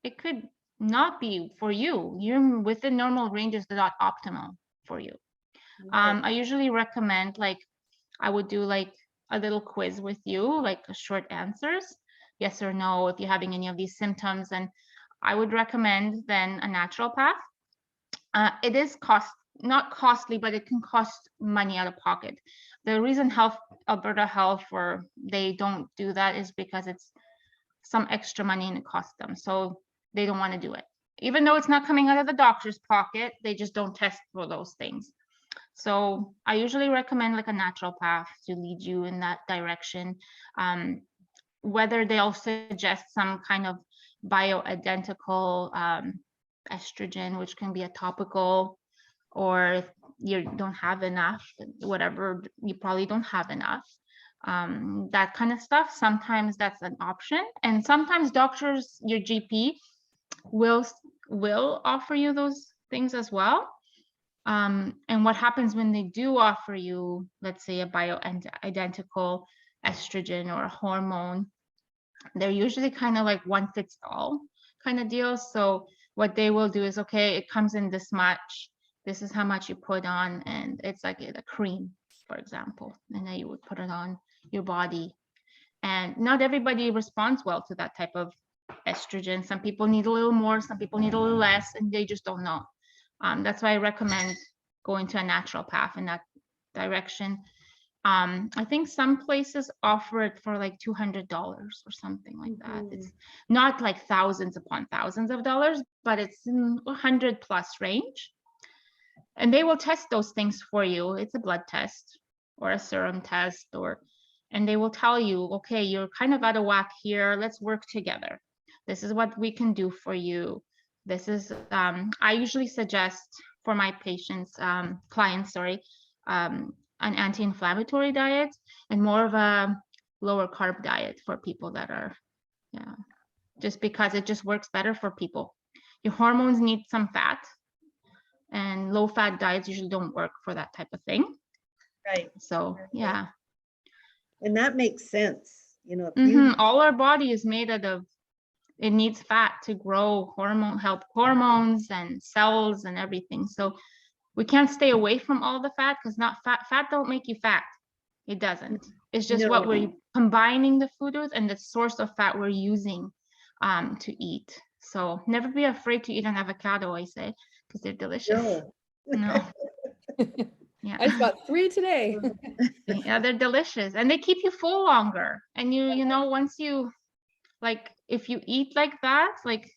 it could not be for you. You're within normal range is not optimal for you. I usually recommend, I would do a little quiz with you, like short answers, yes or no, if you're having any of these symptoms. And I would recommend then a naturopath. It is not costly, but it can cost money out of pocket. The reason Alberta Health, or they don't do that, is because it's some extra money and it costs them. So they don't want to do it. Even though it's not coming out of the doctor's pocket, they just don't test for those things. So I usually recommend like a naturopath to lead you in that direction. Whether they'll suggest some kind of bioidentical estrogen, which can be a topical, or if you don't have enough, whatever, you probably don't have enough, that kind of stuff. Sometimes that's an option. And sometimes doctors, your GP will offer you those things as well. And what happens when they do offer you, let's say, a bioidentical estrogen or a hormone, they're usually kind of like one fits all kind of deal. So what they will do is, okay, it comes in this much, this is how much you put on, and it's like a cream, for example, and then you would put it on your body. And not everybody responds well to that type of estrogen. Some people need a little more, some people need a little less, and they just don't know. That's why I recommend going to a naturopath in that direction. I think some places offer it for like $200 or something like that. It's not like thousands upon thousands of dollars, but it's in 100 plus range. And they will test those things for you. It's a blood test or a serum test, and they will tell you, okay, you're kind of out of whack here. Let's work together. This is what we can do for you. This is, I usually suggest for my patients, clients, an anti-inflammatory diet and more of a lower carb diet for people that are, just because it just works better for people. Your hormones need some fat, and low fat diets usually don't work for that type of thing. Right. So, yeah. And that makes sense. You know, if you all our body is made out of, it needs fat to grow, help hormones and cells and everything. So we can't stay away from all the fat, because fat don't make you fat. It doesn't. It's just what we're combining the food with and the source of fat we're using to eat. So never be afraid to eat an avocado, I say, because they're delicious. No. Yeah. I just got 3 today. Yeah, they're delicious, and they keep you full longer. And you know, once you, like, if you eat like that, like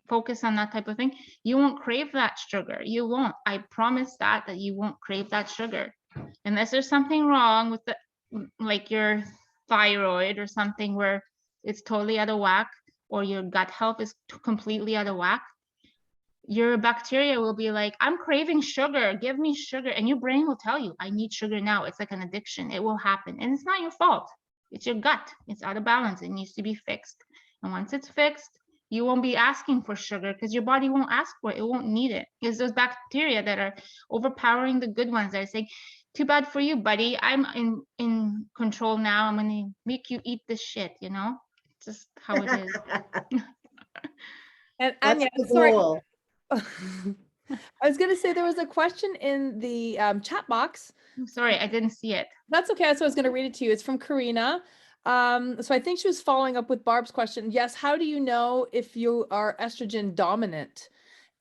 focus on that type of thing, you won't crave that sugar. You won't. I promise that you won't crave that sugar, unless there's something wrong with like your thyroid or something where it's totally out of whack, or your gut health is completely out of whack. Your bacteria will be like, I'm craving sugar, give me sugar. And your brain will tell you, I need sugar now. It's like an addiction. It will happen. And it's not your fault. It's your gut. It's out of balance. It needs to be fixed. And once it's fixed, you won't be asking for sugar, because your body won't ask for it. It won't need it. It's those bacteria that are overpowering the good ones that are saying, too bad for you, buddy. I'm in control now. I'm going to make you eat this shit, you know? It's just how it is. And that's Anya, the sorry. goal. I was going to say there was a question in the chat box. I'm sorry, I didn't see it. That's okay. So I was going to read it to you. It's from Karina. So I think she was following up with Barb's question. Yes. How do you know if you are estrogen dominant?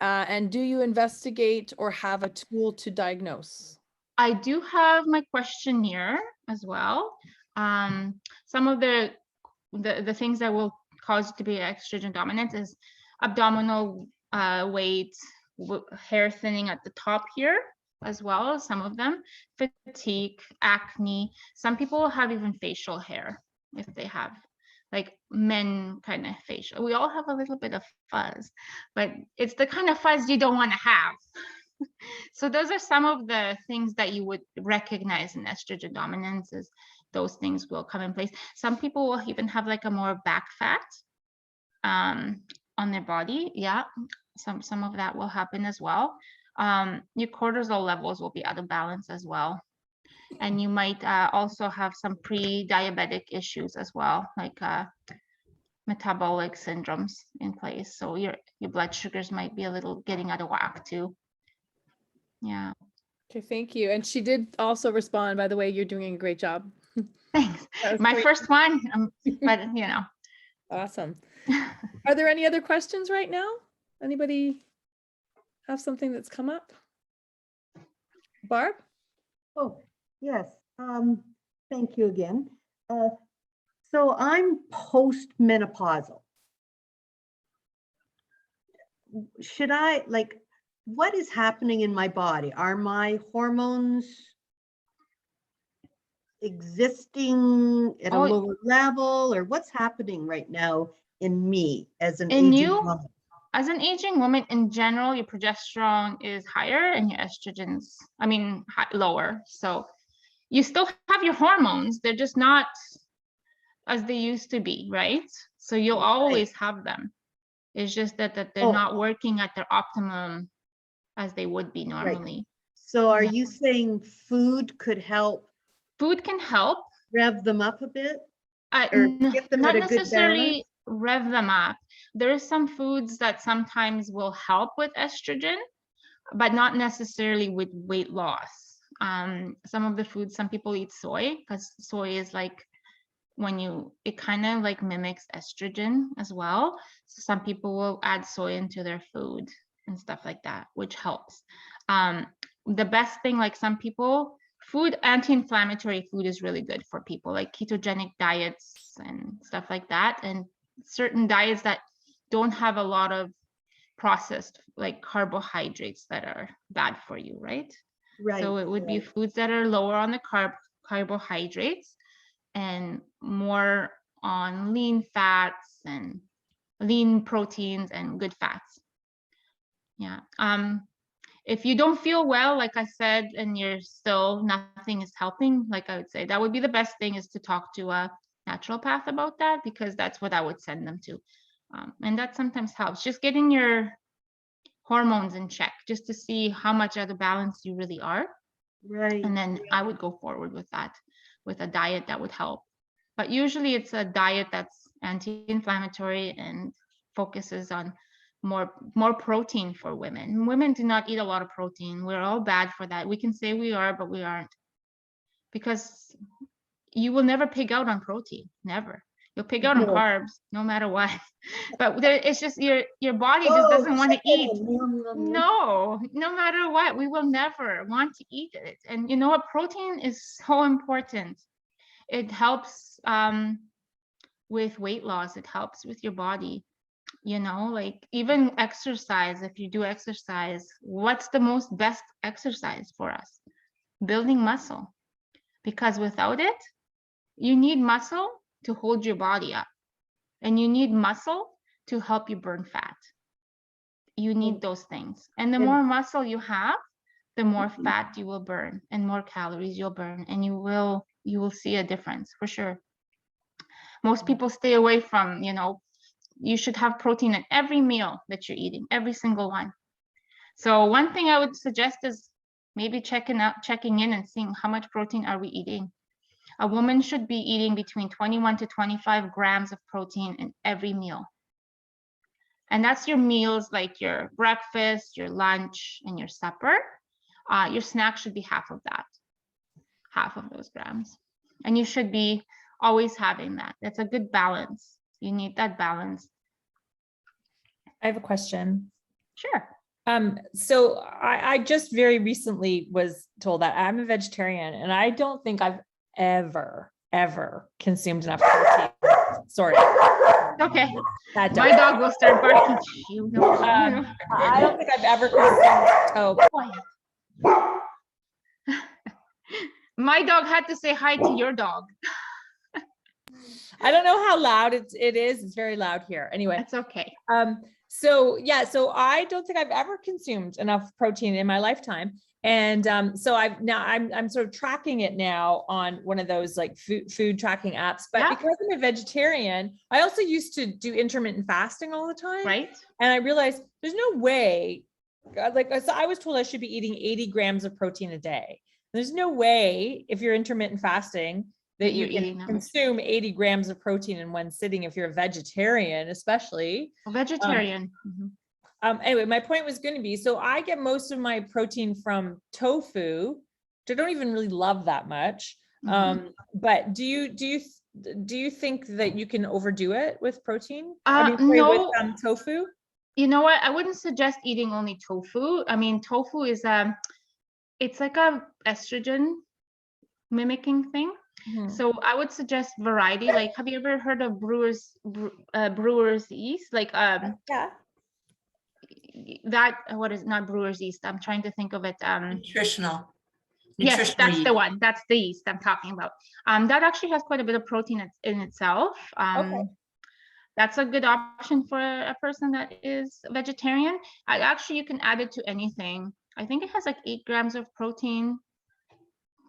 And do you investigate or have a tool to diagnose? I do have my questionnaire as well. Some of the things that will cause you to be estrogen dominant is abdominal weight, hair thinning at the top here as well, some of them, fatigue, acne. Some people have even facial hair if they have, like, men kind of facial. We all have a little bit of fuzz, but it's the kind of fuzz you don't want to have. So those are some of the things that you would recognize in estrogen dominance, is those things will come in place. Some people will even have like a more back fat on their body. Yeah, some of that will happen as well. Your cortisol levels will be out of balance as well. And you might also have some pre-diabetic issues as well, like metabolic syndromes in place. So your blood sugars might be a little getting out of whack too. Yeah. Okay, thank you. And she did also respond, by the way, you're doing a great job. Thanks. That was My great. first one, but you know. Awesome. Are there any other questions right now? Anybody have something that's come up? Barb? Oh, yes. Thank you again. So I'm postmenopausal. Should I, like, what is happening in my body? Are my hormones existing at a Oh. lower level, or what's happening right now in me as an In aging you? woman? As an aging woman, in general, your progesterone is higher and your estrogens, lower. So you still have your hormones. They're just not as they used to be, right? So you'll always have them. It's just that they're Oh. not working at their optimum as they would be normally. So are Yeah. you saying food could help Food can help. rev them up a bit? Or get them Not at a good necessarily rev them up. There are some foods that sometimes will help with estrogen, but not necessarily with weight loss. Some of the foods, some people eat soy because soy is like it kind of like mimics estrogen as well. So some people will add soy into their food and stuff like that, which helps. The best thing, like some people, anti-inflammatory food is really good for people, like ketogenic diets and stuff like that, and certain diets that don't have a lot of processed like carbohydrates that are bad for you, right? Right. So it would be foods that are lower on the carbohydrates and more on lean fats and lean proteins and good fats. Yeah. If you don't feel well, like I said, and you're still nothing is helping, like I would say that would be the best thing is to talk to a naturopath about that, because that's what I would send them to. And that sometimes helps, just getting your hormones in check, just to see how much out of balance you really are. Right. And then I would go forward with that, with a diet that would help. But usually it's a diet that's anti-inflammatory and focuses on more protein for women. Women do not eat a lot of protein. We're all bad for that. We can say we are, but we aren't. Because you will never pig out on protein, never. You'll pig out on No. carbs, no matter what. But it's just your body just doesn't want to eat. No, no matter what, we will never want to eat it. And you know what? Protein is so important. It helps with weight loss. It helps with your body. You know, like even exercise, if you do exercise, what's the best exercise for us? Building muscle. Because without it, you need muscle to hold your body up. And you need muscle to help you burn fat. You need those things. And the more muscle you have, the more fat you will burn and more calories you'll burn, and you will see a difference for sure. Most people stay away from, you should have protein in every meal that you're eating, every single one. So one thing I would suggest is maybe checking in and seeing how much protein are we eating. A woman should be eating between 21 to 25 grams of protein in every meal. And that's your meals, like your breakfast, your lunch, and your supper. Your snack should be half of that, half of those grams. And you should be always having that. That's a good balance. You need that balance. I have a question. Sure. So I just very recently was told that I'm a vegetarian, and I don't think I've ever consumed enough protein. Sorry. Okay. My dog will start barking. I don't think I've ever consumed. My dog had to say hi to your dog. I don't know how loud it is. It's very loud here. Anyway, that's okay. So I don't think I've ever consumed enough protein in my lifetime. And so I'm sort of tracking it now on one of those like food tracking apps. But because I'm a vegetarian, I also used to do intermittent fasting all the time. Right. And I realized there's no way, so I was told I should be eating 80 grams of protein a day. There's no way if you're intermittent fasting that you can consume 80 grams of protein in one sitting if you're a vegetarian, especially. A vegetarian. Anyway, my point was going to be, so I get most of my protein from tofu, which I don't even really love that much. But do you think that you can overdo it with protein? Sorry, with No. tofu? You know what? I wouldn't suggest eating only tofu. I mean, tofu is it's like a estrogen mimicking thing. So I would suggest variety. Like, have you ever heard of brewer's yeast? Like Yeah. that, what is, not brewer's yeast, I'm trying to think of it. Nutritional. Yes, Nutritional that's yeast. the one. That's the yeast I'm talking about. That actually has quite a bit of protein in itself. Okay. That's a good option for a person that is vegetarian. Actually, you can add it to anything. I think it has like 8 grams of protein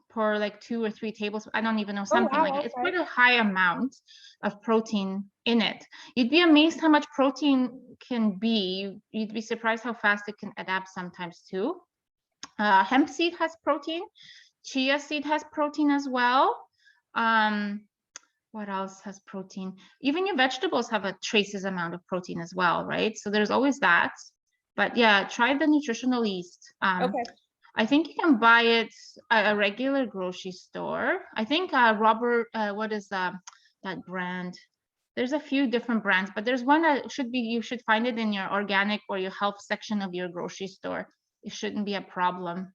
per like 2 or 3 tablespoons. I don't even know, something like it. It's quite a high amount of protein in it. You'd be amazed how much protein can be. You'd be surprised how fast it can adapt sometimes too. Hemp seed has protein. Chia seed has protein as well. What else has protein? Even your vegetables have a traces amount of protein as well, right? So there's always that. But yeah, try the nutritional yeast. Okay. I think you can buy it at a regular grocery store. I think Robert, what is that brand? There's a few different brands, but there's one that you should find it in your organic or your health section of your grocery store. It shouldn't be a problem.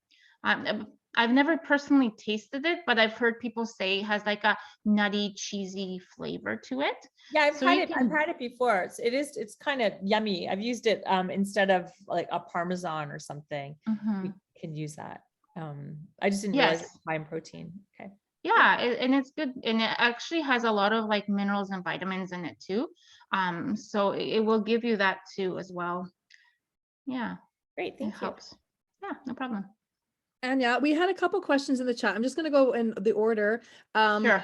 I've never personally tasted it, but I've heard people say it has like a nutty, cheesy flavor to it. Yeah, I've So had you it. can- I've had it before. It's kind of yummy. I've used it instead of like a Parmesan or something. Mhm. You can use that. I just didn't realize Yes. it's high in protein. Okay. Yeah, and it's good, and it actually has a lot of like minerals and vitamins in it too. So it will give you that too as well. Yeah, Great. it Thank you. helps. Yeah, no problem. And yeah, we had a couple questions in the chat. I'm just going to go in the order. Sure.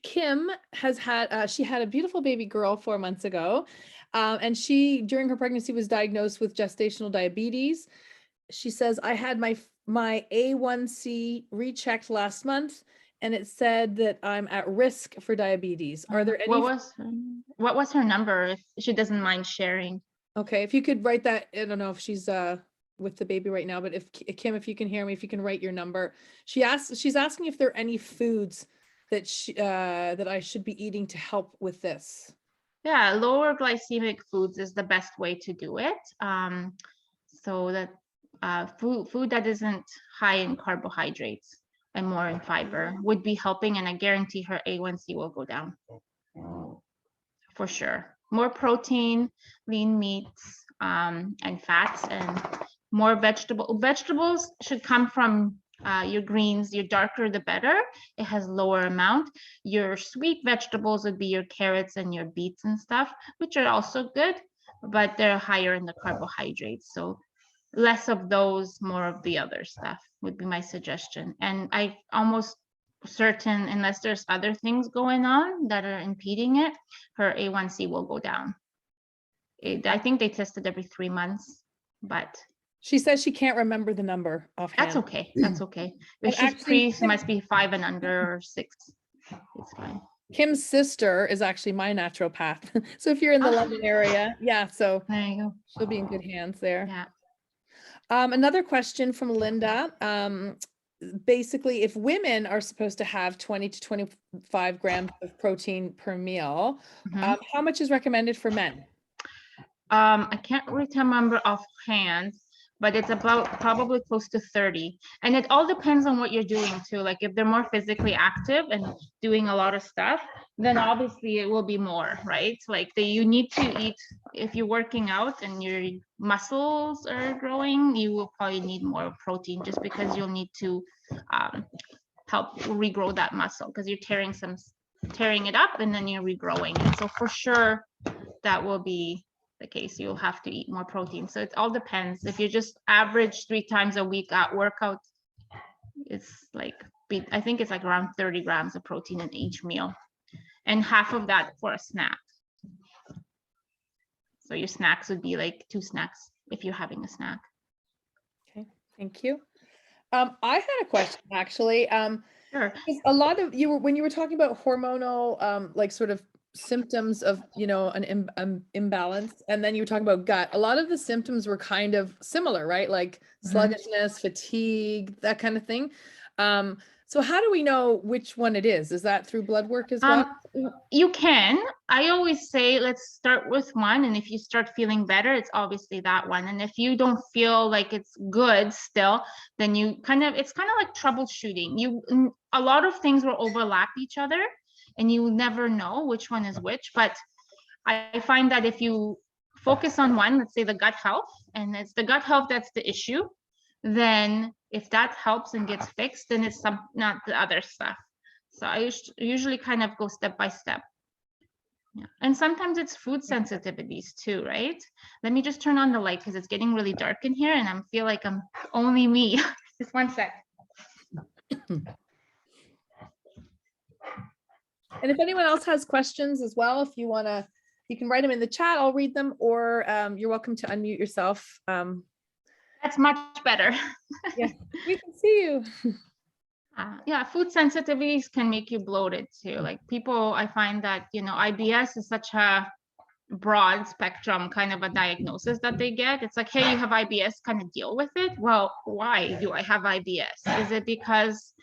Kim has had, she had a beautiful baby girl 4 months ago. And she, during her pregnancy, was diagnosed with gestational diabetes. She says, I had my A1C rechecked last month, and it said that I'm at risk for diabetes. Are there any? What was her number, if she doesn't mind sharing? Okay, if you could write that, I don't know if she's with the baby right now, but if Kim, if you can hear me, if you can write your number. She's asking if there are any foods that that I should be eating to help with this. Yeah, lower glycemic foods is the best way to do it. So that food that isn't high in carbohydrates and more in fiber would be helping, and I guarantee her A1C will go down for sure. More protein, lean meats, and fats, and more vegetables should come from your greens. Your darker the better. It has lower amount. Your sweet vegetables would be your carrots and your beets and stuff, which are also good, but they're higher in the carbohydrates. So less of those, more of the other stuff would be my suggestion. And I almost certain, unless there's other things going on that are impeding it, her A1C will go down. I think they tested every 3 months, but She says she can't remember the number offhand. that's okay. That's okay. If she's actually, she must be 5 and under or 6. It's fine. Kim's sister is actually my naturopath. So if you're in the London area, yeah, so There you go. she'll be in good hands there. Yeah. Another question from Linda. Basically, if women are supposed to have 20 to 25 grams of protein per meal, Mhm. how much is recommended for men? I can't remember offhand, but it's about probably close to 30. And it all depends on what you're doing too. Like if they're more physically active and doing a lot of stuff, then obviously it will be more, right? Like you need to eat, if you're working out and your muscles are growing, you will probably need more protein, just because you'll need to help regrow that muscle, because you're tearing it up and then you're regrowing it. So for sure that will be the case. You'll have to eat more protein. So it all depends. If you just average 3 times a week at workout, it's like, I think it's like around 30 grams of protein in each meal, and half of that for a snack. So your snacks would be like 2 snacks if you're having a snack. Okay, thank you. I had a question actually. Sure. A lot of when you were talking about hormonal, like sort of symptoms of, an imbalance, and then you were talking about gut, a lot of the symptoms were kind of similar, right? Like sluggishness, fatigue, that kind of thing. So how do we know which one it is? Is that through blood work as well? You can. I always say, let's start with one. And if you start feeling better, it's obviously that one. And if you don't feel like it's good still, then you it's kind of like troubleshooting. A lot of things will overlap each other and you never know which one is which. But I find that if you focus on one, let's say the gut health, and it's the gut health that's the issue, then if that helps and gets fixed, then it's not the other stuff. So I usually kind of go step by step. Yeah. And sometimes it's food sensitivities too, right? Let me just turn on the light because it's getting really dark in here and I feel like I'm only me. Just one sec. And if anyone else has questions as well, if you want to, you can write them in the chat, I'll read them, or you're welcome to unmute yourself. That's much better. Yeah, we can see you. Yeah, food sensitivities can make you bloated too. Like people, I find that, IBS is such a broad spectrum kind of a diagnosis that they get. It's like, hey, you have IBS, kind of deal with it. Well, why do I have IBS? Is it because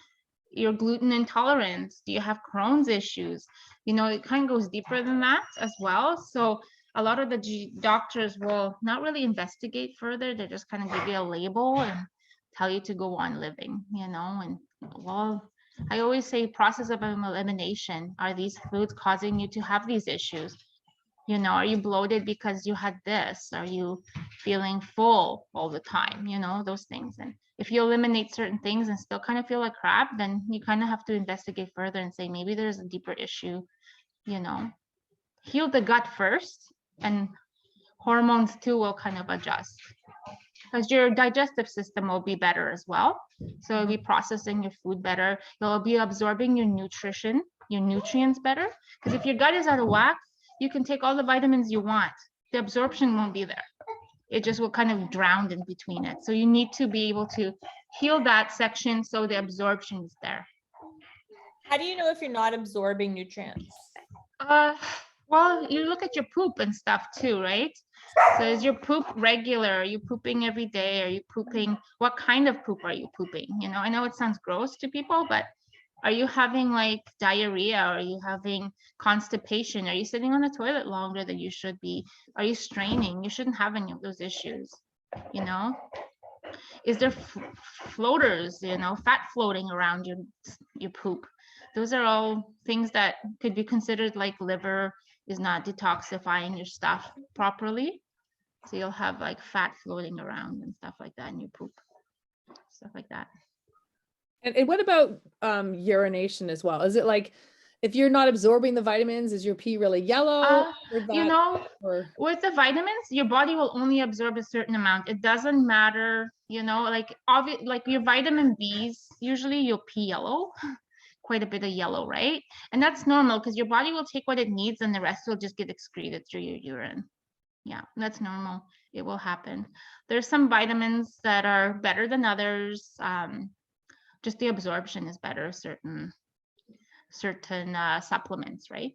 you're gluten intolerant? Do you have Crohn's issues? It kind of goes deeper than that as well. So a lot of the doctors will not really investigate further. They just kind of give you a label and tell you to go on living, and well, I always say process of elimination. Are these foods causing you to have these issues? Are you bloated because you had this? Are you feeling full all the time? Those things. And if you eliminate certain things and still kind of feel like crap, then you kind of have to investigate further and say, maybe there's a deeper issue, heal the gut first, and hormones too will kind of adjust because your digestive system will be better as well. So you'll be processing your food better. You'll be absorbing your nutrients better. Because if your gut is out of whack, you can take all the vitamins you want. The absorption won't be there. It just will kind of drown in between it. So you need to be able to heal that section so the absorption is there. How do you know if you're not absorbing nutrients? Well, you look at your poop and stuff too, right? So is your poop regular? Are you pooping every day? Are you pooping? What kind of poop are you pooping? I know it sounds gross to people, but are you having like diarrhea? Are you having constipation? Are you sitting on the toilet longer than you should be? Are you straining? You shouldn't have any of those issues, Is there floaters, fat floating around your poop? Those are all things that could be considered like liver is not detoxifying your stuff properly. So you'll have like fat floating around and stuff like that in your poop, stuff like that. And what about urination as well? Is it like, if you're not absorbing the vitamins, is your pee really yellow? With the vitamins, your body will only absorb a certain amount. It doesn't matter, like your vitamin Bs, usually you'll pee yellow, quite a bit of yellow, right? And that's normal because your body will take what it needs and the rest will just get excreted through your urine. Yeah, that's normal. It will happen. There's some vitamins that are better than others. Just the absorption is better, certain supplements, right?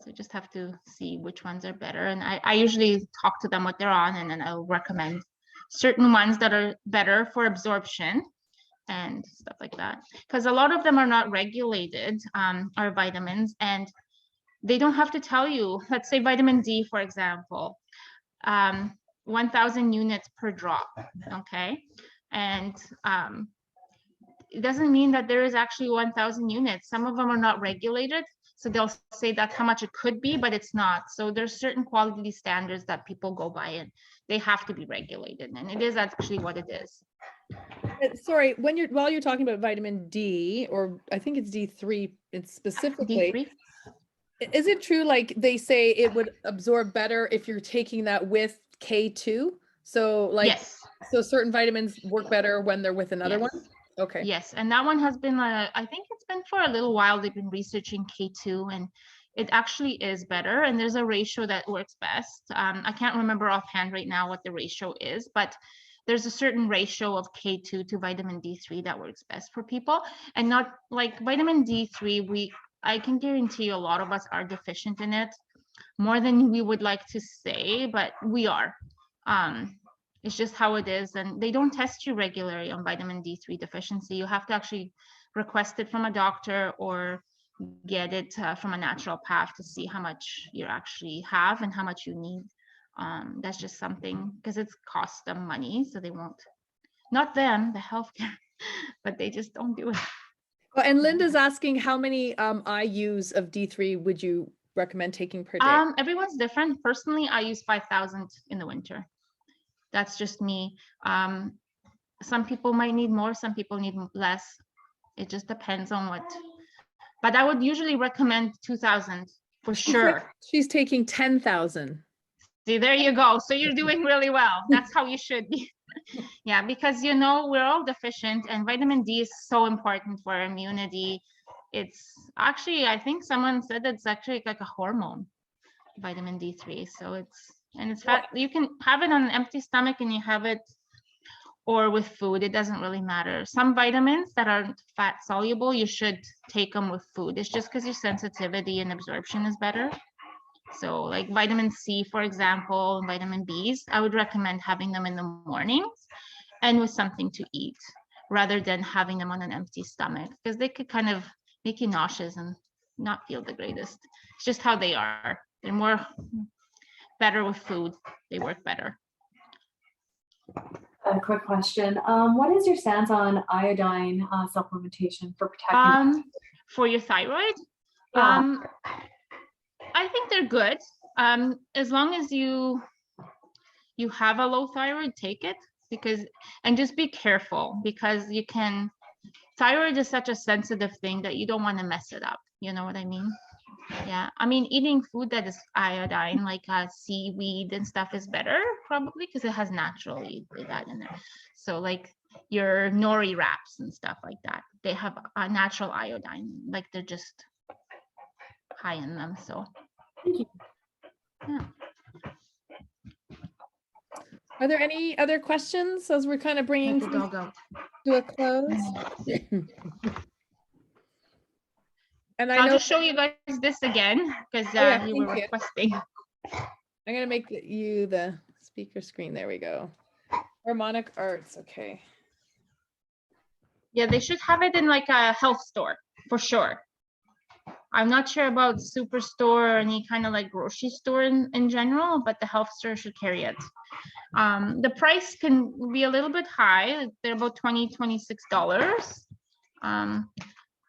So you just have to see which ones are better. And I usually talk to them what they're on, and then I'll recommend certain ones that are better for absorption and stuff like that. Because a lot of them are not regulated, our vitamins, and they don't have to tell you. Let's say vitamin D, for example, 1,000 units per drop, okay? And it doesn't mean that there is actually 1,000 units. Some of them are not regulated. So they'll say that's how much it could be, but it's not. So there's certain quality standards that people go by, and they have to be regulated. And it is actually what it is. Sorry, while you're talking about vitamin D, or I think it's D3, it's specifically, D3? Is it true, like they say it would absorb better if you're taking that with K2? So like, yes. So certain vitamins work better when they're with another one? Okay. Yes, and that one has been, I think it's been for a little while, they've been researching K2, and it actually is better. And there's a ratio that works best. I can't remember offhand right now what the ratio is, but there's a certain ratio of K2 to vitamin D3 that works best for people. And not like vitamin D3, I can guarantee you a lot of us are deficient in it, more than we would like to say, but we are. It's just how it is. And they don't test you regularly on vitamin D3 deficiency. You have to actually request it from a doctor or get it from a naturopath to see how much you actually have and how much you need. That's just something, because it's cost them money, so they won't, not them, the healthcare, but they just don't do it. Well, and Linda's asking how many IUs of D3 would you recommend taking per day? Everyone's different. Personally, I use 5,000 in the winter. That's just me. Some people might need more, some people need less. It just depends on what, but I would usually recommend 2,000 for sure. She's taking 10,000. See, there you go. So you're doing really well. That's how you should be. Yeah, because you know, we're all deficient, and vitamin D is so important for immunity. It's actually, I think someone said it's actually like a hormone, vitamin D3. So it's fat. You can have it on an empty stomach and you have it, or with food, it doesn't really matter. Some vitamins that aren't fat soluble, you should take them with food. It's just because your sensitivity and absorption is better. So like vitamin C, for example, and vitamin Bs, I would recommend having them in the mornings and with something to eat rather than having them on an empty stomach, because they could kind of make you nauseous and not feel the greatest. It's just how they are. They're more better with food. They work better. A quick question. What is your stance on iodine supplementation for protecting? For your thyroid? Yeah. I think they're good. As long as you have a low thyroid, take it, and just be careful, because thyroid is such a sensitive thing that you don't want to mess it up. You know what I mean? Yeah. I mean, eating food that is iodine, like seaweed and stuff, is better probably because it has naturally that in there. So like your nori wraps and stuff like that, they have a natural iodine, like they're just high in them. So Thank you. yeah. Are there any other questions as we're kind of bringing Let the dog out. to a close? And I I'll know just show you guys this again because yeah, you were thank you. requesting. I'm gonna make you the speaker screen. There we go. Harmonic Arts. Okay. Yeah, they should have it in like a health store for sure. I'm not sure about Superstore or any kind of like grocery store in general, but the health store should carry it. The price can be a little bit high. They're about $20, $26.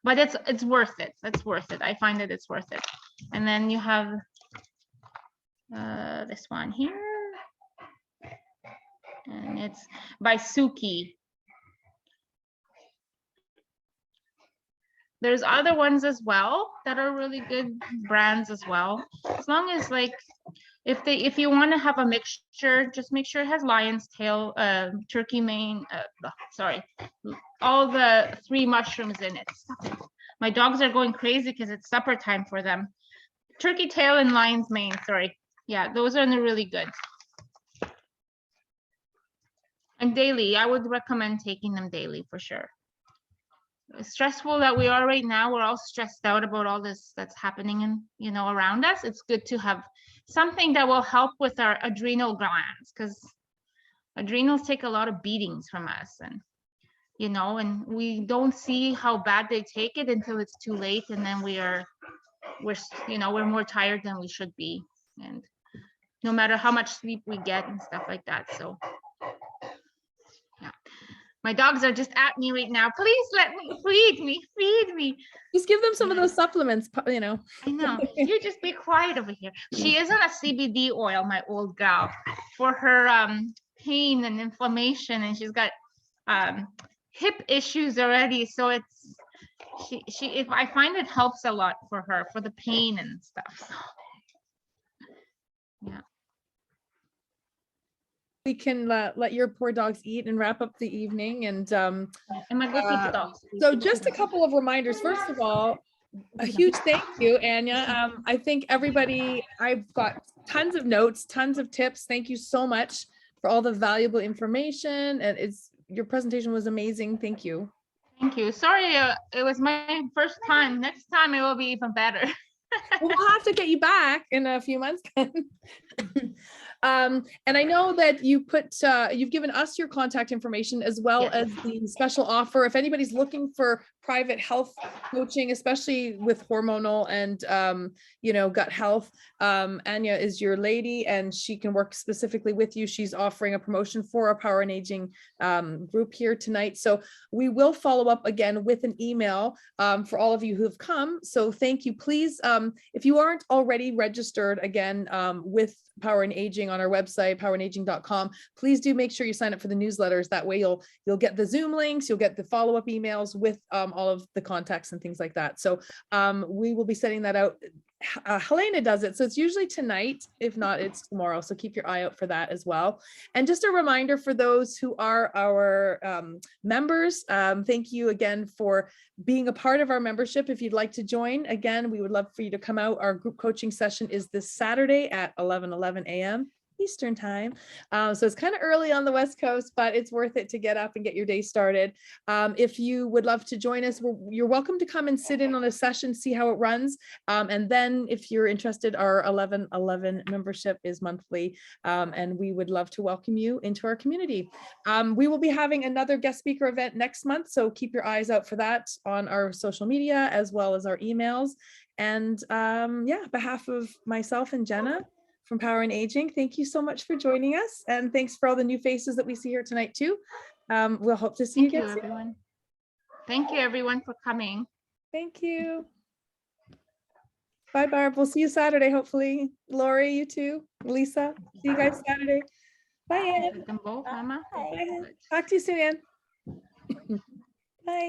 But it's worth it. It's worth it. I find that it's worth it. And then you have this one here, and it's by Suki. There's other ones as well that are really good brands as well. As long as like, if you want to have a mixture, just make sure it has lion's tail, turkey mane, sorry, all the 3 mushrooms in it. My dogs are going crazy because it's supper time for them. Turkey tail and lion's mane, sorry. Yeah, those are really good. And daily, I would recommend taking them daily for sure. It's stressful that we are right now. We're all stressed out about all this that's happening in, around us. It's good to have something that will help with our adrenal glands, because adrenals take a lot of beatings from us, and we don't see how bad they take it until it's too late, and then we're more tired than we should be, and no matter how much sleep we get and stuff like that. So yeah, my dogs are just at me right now. Please let me feed me. Just give them some of those supplements, I know. You just be quiet over here. She is on a CBD oil, my old gal, for her pain and inflammation, and she's got hip issues already. So it's if I find it helps a lot for her for the pain and stuff. So yeah. we can let your poor dogs eat and wrap up the evening. And And my good people dogs. so just a couple of reminders. First of all, a huge thank you, Anya. I think everybody, I've got tons of notes, tons of tips. Thank you so much for all the valuable information. And your presentation was amazing. Thank you. Thank you. Sorry, it was my first time. Next time it will be even better. We'll have to get you back in a few months then. And I know that you you've given us your contact information as well Yes. as the special offer. If anybody's looking for private health coaching, especially with hormonal and, gut health, Anya is your lady and she can work specifically with you. She's offering a promotion for our Power and Aging group here tonight. So we will follow up again with an email for all of you who have come. So thank you. Please, if you aren't already registered again with Power and Aging on our website, powerandaging.com, please do make sure you sign up for the newsletters. That way you'll get the Zoom links, you'll get the follow-up emails with all of the contacts and things like that. So we will be sending that out. Helena does it. So it's usually tonight. If not, it's tomorrow. So keep your eye out for that as well. And just a reminder for those who are our members, thank you again for being a part of our membership. If you'd like to join, again, we would love for you to come out. Our group coaching session is this Saturday at 11:11 a.m. Eastern time. So it's kind of early on the West Coast, but it's worth it to get up and get your day started. If you would love to join us, you're welcome to come and sit in on a session, see how it runs. And then if you're interested, our 11:11 membership is monthly, and we would love to welcome you into our community. We will be having another guest speaker event next month, so keep your eyes out for that on our social media as well as our emails. And behalf of myself and Jenna from Power and Aging, thank you so much for joining us. And thanks for all the new faces that we see here tonight too. We'll hope to see you again soon. Everyone. Thank you everyone for coming. Thank you. Bye, Barb. We'll see you Saturday, hopefully. Lori, you too. Lisa, see you guys Saturday. Bye, Ann. Them both, Mama. Bye. Talk to you soon, Ann. Bye.